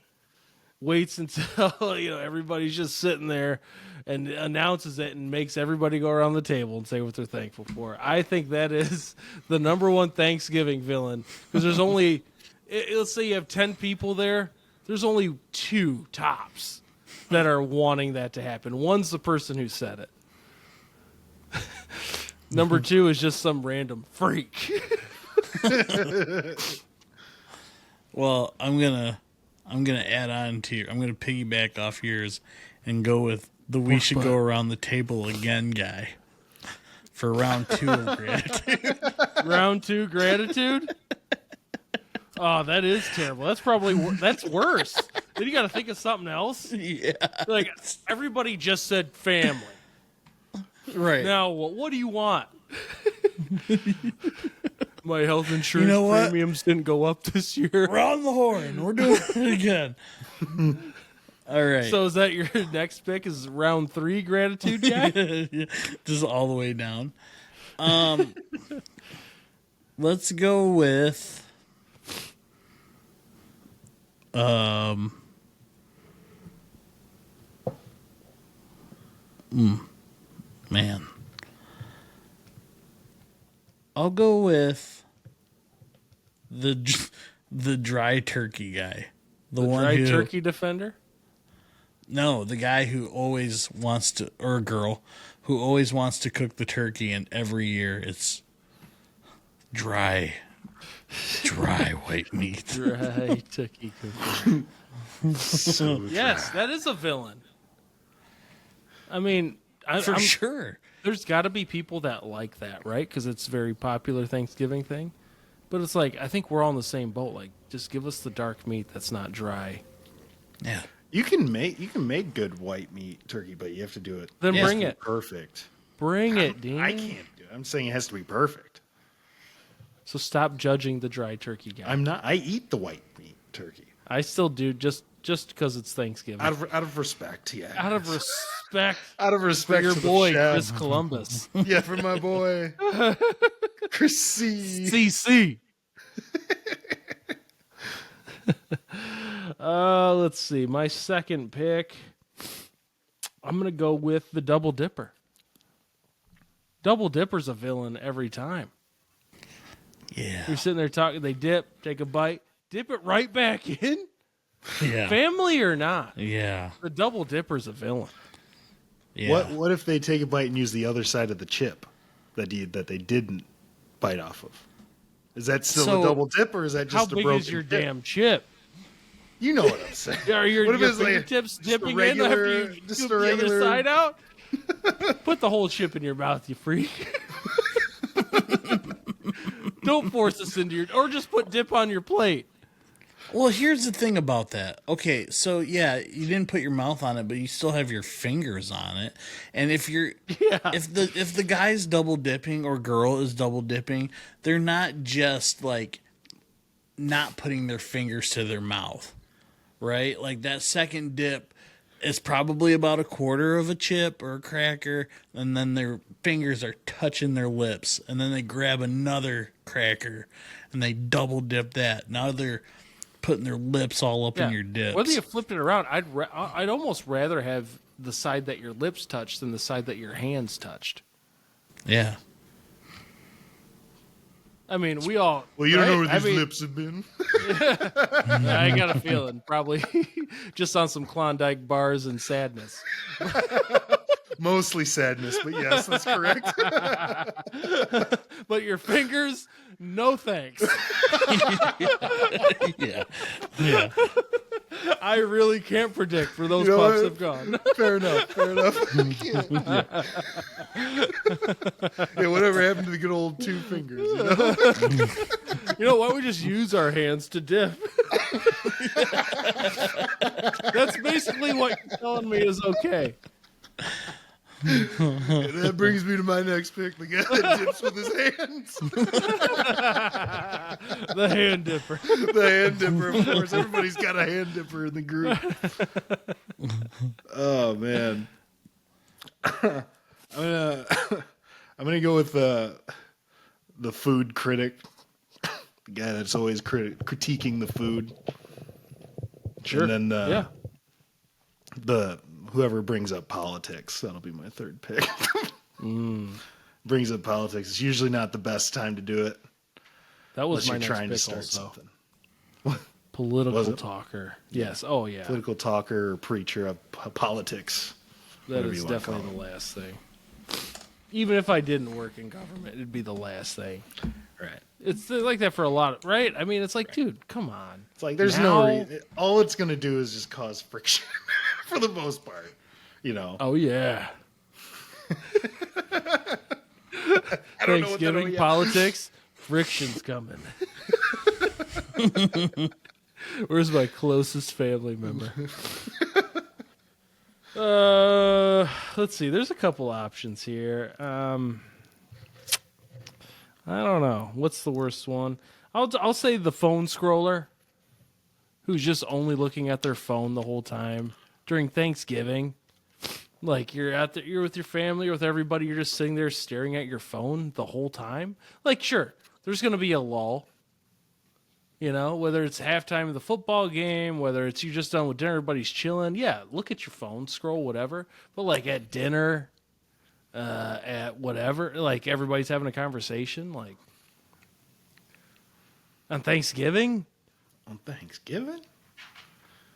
Waits until everybody's just sitting there and announces it and makes everybody go around the table and say what they're thankful for. I think that is the number one Thanksgiving villain because there's only let's say you have 10 people there, there's only 2 tops that are wanting that to happen. One's the person who said it. Number 2 is just some random freak. Well, I'm gonna add on to your. I'm gonna piggyback off yours and go with the we should go around the table again guy for round 2 of gratitude. Round 2 gratitude. Oh, that is terrible. That's probably that's worse. Then you got to think of something else. Yeah, Like everybody just said family. right. Now, what do you want? My health insurance You know what? premiums didn't go up this year. Round the horn. We're doing it again. All right. So is that your next pick? Is round 3 gratitude guy? Just all the way down. Let's go with man. I'll go with the dry turkey guy. The one Dry who turkey defender? No, the guy who always wants to, or a girl who always wants to cook the turkey, and every year it's dry white meat. Dry turkey cookie. So Yes, that is a villain. I mean, For I'm sure. there's got to be people that like that, right? Because it's a very popular Thanksgiving thing. But it's like, I think we're all in the same boat. Like, just give us the dark meat that's not dry. Yeah. You can make good white meat turkey, but you have to do it. Then bring it. Perfect. Bring it, Dean. I can't do it. I'm saying it has to be perfect. So stop judging the dry turkey guy. I'm not. I eat the white meat turkey I still do just because it's Thanksgiving. out of respect. Yeah. Out of respect Out of for respect your to the boy chef. Chris Columbus. Yeah, for my boy Chris C. CC. Let's see. My second pick, I'm going to go with the Double Dipper. Double Dipper's a villain every time. Yeah. You're sitting there talking, they dip, take a bite, dip it right back in. Yeah. Family or not, Yeah. the Double Dipper's a villain. Yeah. What if they take a bite and use the other side of the chip that they didn't bite off of? Is that still So, a double dip, or is that How just a big broken is your chip? damn chip? You know what I'm saying. Are your, What if your it's like fingertips just a dipping regular- in after you just scoop a the other regular- side out? Put the whole chip in your mouth, you freak. Don't force this into your... Or just put dip on your plate. Well, here's the thing about that. Okay, so yeah, you didn't put your mouth on it, but you still have your fingers on it. And if the guy's double dipping or girl is double dipping, they're not just like not putting their fingers to their mouth, right? Like that second dip is probably about a quarter of a chip or a cracker, and then their fingers are touching their lips, and then they grab another cracker and they double dip that. Now they're putting their lips all up in your dips. Whether you flipped it around, I'd almost rather have the side that your lips touched than the side that your hands touched. Yeah. I mean, we all... Well, you don't know where right? these lips have been. I got a feeling. Probably just on some Klondike bars and sadness. Mostly sadness, but yes, that's correct. But your fingers, no thanks. Yeah. Yeah. I really can't predict where those You know puffs what? have gone. Fair enough. Fair enough. Yeah, whatever happened to the good old two fingers? You know? You know, why don't we just use our hands to dip? That's basically what you're telling me is okay. And that brings me to my next pick. The guy that dips with his hands. The hand dipper. The hand dipper, of course. Everybody's got a hand dipper in the group. Oh man. I'm gonna go with the food critic. The guy that's always critiquing the food. Sure. And then Yeah. the whoever brings up politics, that'll be my third pick. Brings up politics. It's usually not the best time to do it. That was Unless my you're next trying to pick start also. something. Was Political it? talker. Yes. Oh, yeah. Political talker or preacher of politics. That whatever is you wanna definitely call the last thing. Even if I didn't work in government, it'd be the last thing. Right. It's like that for a lot of, right? I mean, it's like, dude, come on. It's like there's Now- no reason. All it's going to do is just cause friction for the most part. You know. Oh, yeah. I don't know what that Thanksgiving yeah. politics, friction's coming. Where's my closest family member? Let's see. There's a couple options here. I don't know. What's the worst one? I'll say the phone scroller, who's just only looking at their phone the whole time during Thanksgiving. Like you're with your family or with everybody, you're just sitting there staring at your phone the whole time. Like, sure, there's gonna be a lull. You know, whether it's halftime of the football game, whether it's you just done with dinner, everybody's chilling. Yeah, look at your phone, scroll, whatever. But like at dinner, at whatever, like everybody's having a conversation. Like on Thanksgiving, On Thanksgiving?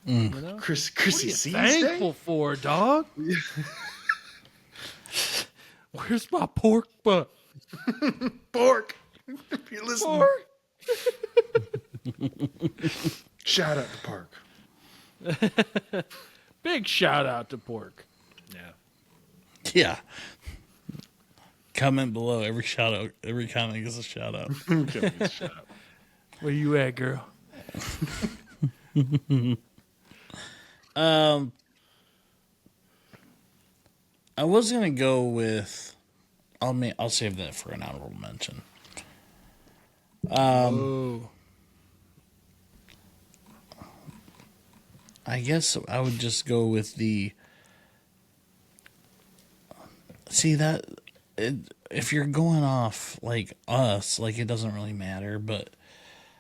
you know, Chrissy what are you C's thankful Day? for, dog? Where's my pork butt? Pork. If you listen. Pork. Shout out to Park. Big shout out to pork. Yeah. Yeah. Comment below. Every shout out, every comment gets a shout out. Shout out. Where you at, girl? I was gonna go with. I'll save that for an honorable mention. Oh. I guess I would just go with the. See that, if you're going off like us, like it doesn't really matter. But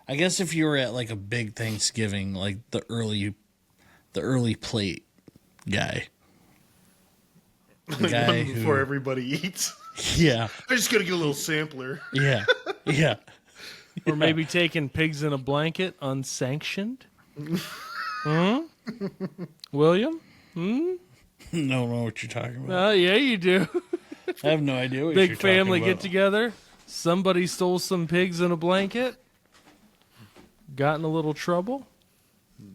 I guess if you were at like a big Thanksgiving, like the early plate guy, the Like guy one before who, everybody eats. yeah, I just gotta get a little sampler. yeah, yeah. Or maybe taking pigs in a blanket unsanctioned. William? Don't know what you're talking about. Yeah, you do. I have no idea what you're Big talking family about. get together. Somebody stole some pigs in a blanket. Got in a little trouble.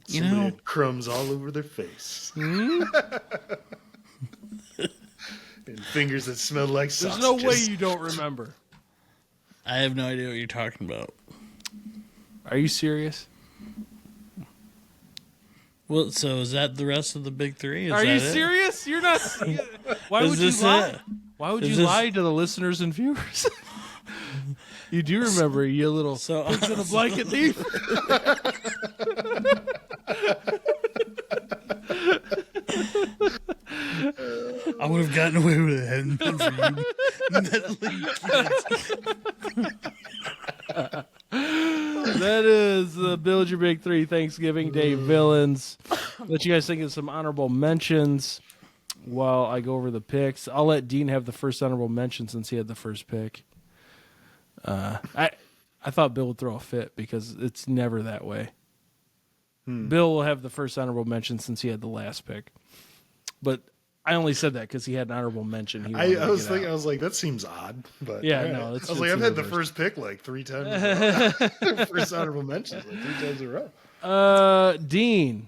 Somebody had crumbs all over their face. And fingers that smelled like There's sausages. no way you don't remember. I have no idea what you're talking about. Are you serious? Well, so is that the rest of the big three? Are you serious? You're not. Why Is would you this lie? it? Why would Is you this- lie to the listeners and viewers? You do remember, you little So- pigs in a blanket thief. I would have gotten away with it had it been for you meddling kids. That is the Build Your Big Three Thanksgiving Day villains. Let you guys think of some honorable mentions while I go over the picks. I'll let Dean have the first honorable mention since he had the first pick. I thought Bill would throw a fit because it's never that way. Bill will have the first honorable mention since he had the last pick. But I only said that because he had an honorable mention. He wanted to I was get thinking, out. I was like, that seems odd. But Yeah, all right. no, it's- I was like, it's I've had the universal. first pick like 3 times. In a row. First honorable mentions like 3 times in a row. Dean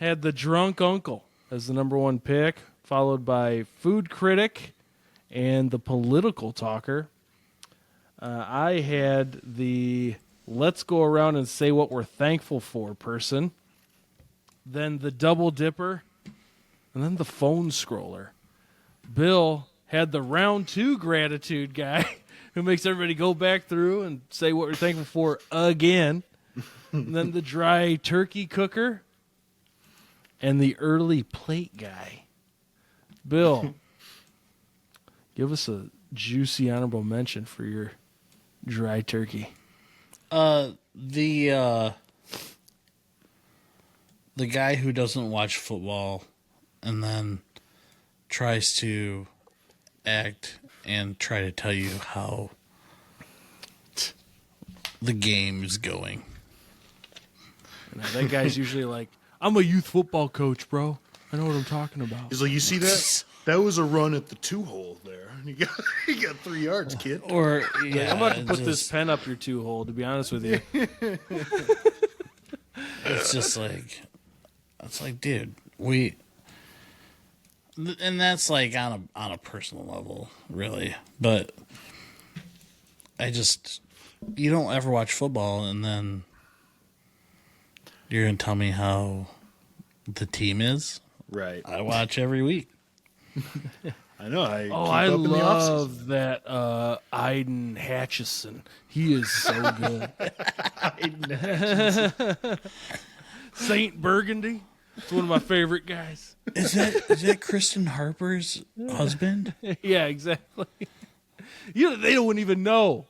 had the drunk uncle as the number one pick, followed by food critic and the political talker. I had the let's go around and say what we're thankful for person, then the double dipper, and then the phone scroller. Bill had the round 2 gratitude guy who makes everybody go back through and say what we're thankful for again. And then the dry turkey cooker and the early plate guy. Bill, give us a juicy honorable mention for your dry turkey. The guy who doesn't watch football and then tries to act and try to tell you how the game is going. Now, that guy's usually like, I'm a youth football coach, bro. I know what I'm talking about. He's like, you see that? That was a run at the 2-hole there. You got 3 yards, kid. Or yeah, I'm about to put this just- pen up your 2-hole, to be honest with you. It's just like, it's like, dude, and that's like on a personal level, really. But you don't ever watch football, and then you're gonna tell me how the team is. Right. I watch every week. I know. I Oh, keep I up in the offseason. love that Aiden Hatchison. He is so good. Saint Burgundy. It's one of my favorite guys. Is that Kristen Harper's husband? Yeah, exactly. They don't even know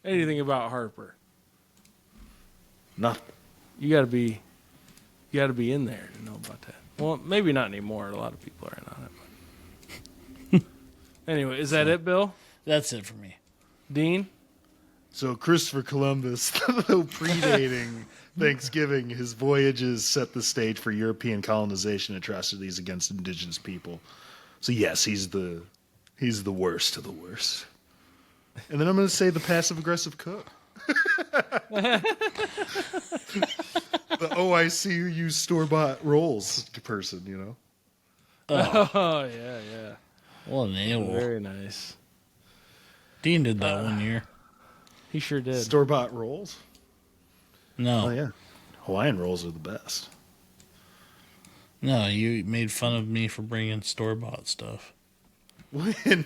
anything about Harper. Nothing. You gotta be in there to know about that. Well, maybe not anymore. A lot of people are in on it. But. Anyway, is that it, Bill? That's it for me. Dean? So Christopher Columbus, though predating Thanksgiving, his voyages set the stage for European colonization atrocities against indigenous people. So yes, he's the worst of the worst. And then I'm going to say the passive aggressive cook. The OICU store-bought rolls person, you know. Oh, yeah. Well, an a-hole. Very nice. Dean did that one year. He sure did. Store-bought rolls? No, Oh yeah. Hawaiian rolls are the best. No, you made fun of me for bringing store-bought stuff. When?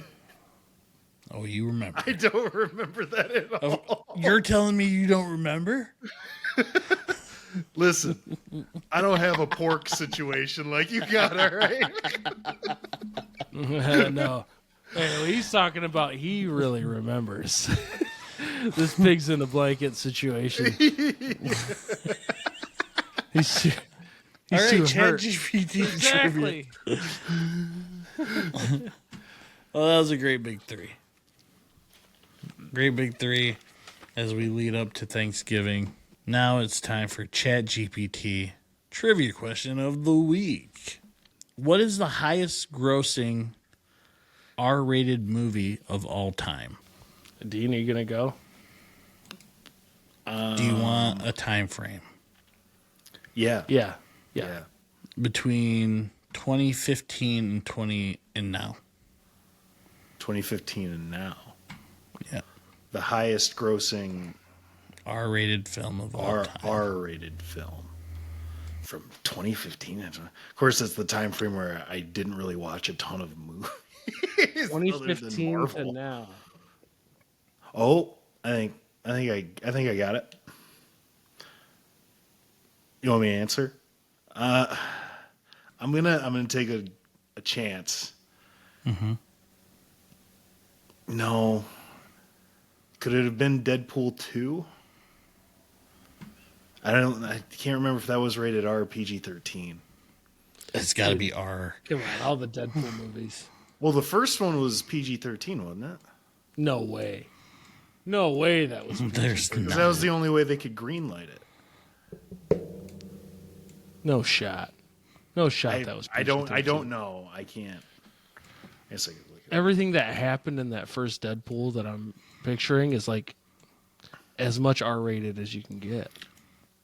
Oh, you remember. I don't remember that at all. You're telling me you don't remember? Listen, I don't have a pork situation like you got, all right? No. Hey, what he's talking about, he really remembers. This pig's in a blanket situation. He's too All right, too hurt. ChatGPT Trivia. Exactly. Well, that was a great big three. Great big three as we lead up to Thanksgiving. Now it's time for ChatGPT Trivia question of the week. What is the highest grossing R-rated movie of all time? Dean, are you going to go? Do you want a time frame? Yeah. Yeah. Between 2015 and now. 2015 and now. Yeah. The highest grossing R-rated film of all time. R-rated film from 2015. Of course, that's the time frame where I didn't really watch a ton of movies. 2015 to now. Oh, I think I got it. You want me to answer? I'm gonna take a chance. Mm-hmm. No. Could it have been Deadpool 2? I can't remember if that was rated R or PG-13. It's got to be R. Come on, all the Deadpool movies. Well, the first one was PG-13, wasn't it? No way. No way that was. There's Because that was the only way they could greenlight it. No shot. No shot that was. I don't PG-13. know. I can't. I guess I could look it up. Everything that happened in that first Deadpool that I'm picturing is like as much R-rated as you can get,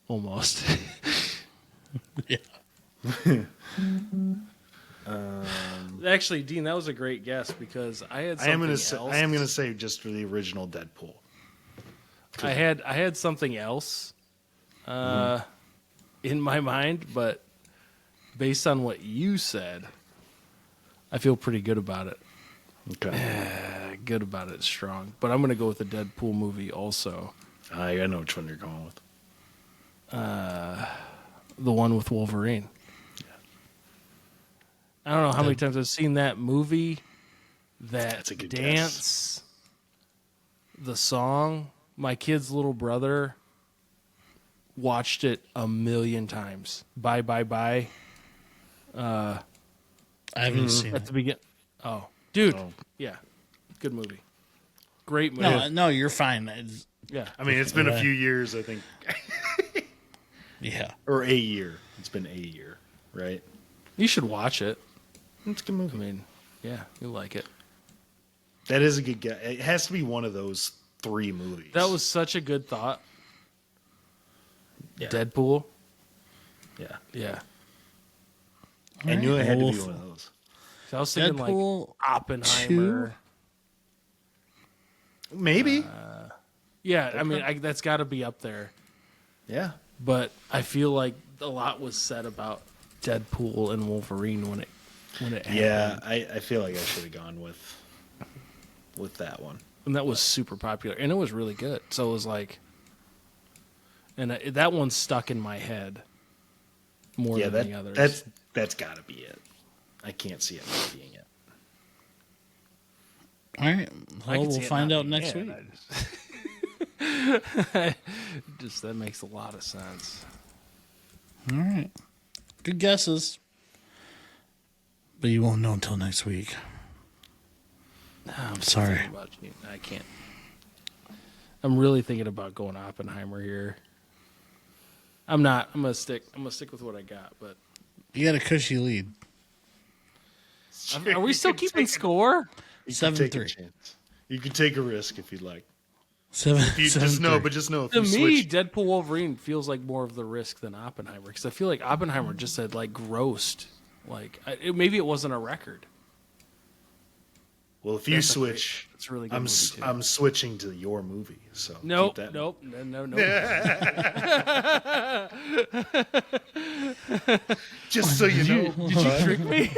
almost. Yeah. Actually, Dean, that was a great guess because I had something else. I am gonna say just for the original Deadpool. I had something else in my mind, but based on what you said, I feel pretty good about it. Okay. Good about it, strong. But I'm going to go with the Deadpool movie also. I know which one you're going with. The one with Wolverine. Yeah. I don't know how many times I've seen that movie, That's a good dance, the song. My kid's little brother watched it 1,000,000 times. Bye, bye, bye. I haven't seen At it. the beginning. Oh, dude. Oh. Yeah. Good movie. Great movie. No, you're fine. Yeah. I mean, it's been a few years, I think, Yeah. or a year. It's been a year, right? You should watch it. It's a good movie. I mean, yeah, you'll like it. That is a good guess. It has to be one of those 3 movies. That was such a good thought. Yeah. Deadpool. Yeah. Yeah. I knew it had to be Wolf. one of those. So I was thinking Deadpool like Oppenheimer. Maybe. Yeah, I mean, that's got to be up there. Yeah. But I feel like a lot was said about Deadpool and Wolverine when it happened. Yeah, I feel like I should have gone with that one. And that was super popular. And it was really good. So it was like... And that one stuck in my head more Yeah, than the others. that's got to be it. I can't see it not being it. All right. I Well, can see we'll it find not out being next it. week. Just that makes a lot of sense. All right. Good guesses. But you won't know until next week. I'm Sorry. thinking about you. I can't. I'm really thinking about going Oppenheimer here. I'm not. I'm gonna stick with what I got. But You got a cushy lead. are we still keeping score? You can take a 7-3. chance. You can take a risk if you'd like. Seven. You just know, but just know if To you me, switch. Deadpool Wolverine feels like more of the risk than Oppenheimer because I feel like Oppenheimer just had like grossed. Like maybe it wasn't a record. Well, if you switch, It's a really good I'm movie, too. I'm switching to your movie. So Nope, keep that. nope, no. Just so you know, Did you trick me?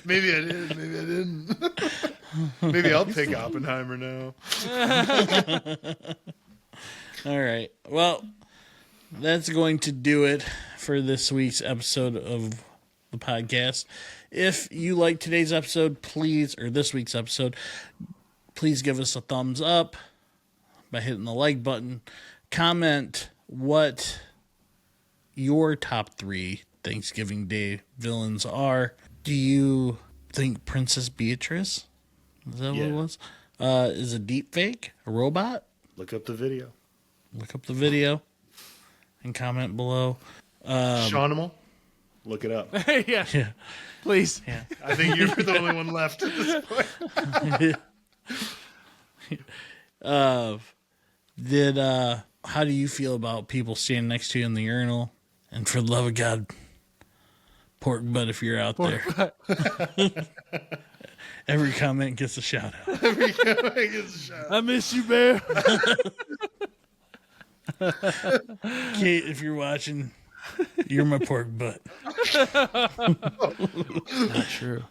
maybe I did, maybe I didn't. Maybe I'll pick Oppenheimer now. All right. Well, that's going to do it for this week's episode of the podcast. If you like today's episode, or this week's episode, please give us a thumbs up by hitting the like button. Comment what your top 3 Thanksgiving Day villains are. Do you think Princess Beatrice? Is that what it was? Is a deepfake? A robot? Look up the video. Look up the video and comment below. Shaunimal, look it up. Yeah, Yeah. please. Yeah. I think you're the only one left at this point. How do you feel about people standing next to you in the urinal? And for the love of God, pork butt if you're out there. Every comment gets a shout out. I miss you, Bear. Kate, if you're watching, you're my pork butt. Not true.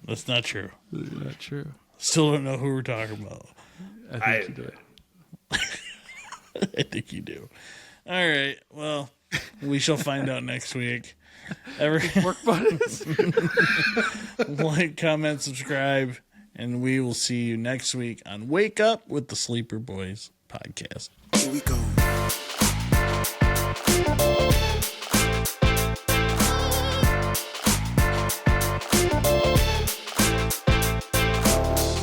That's not true. Not true. Still don't know who we're talking about. I think you do. I think you do. All right. Well, we shall find out next week. Pork buttons. Like, comment, subscribe, and we will see you next week on Wake Up with the Sleeper Boys podcast. Here we go.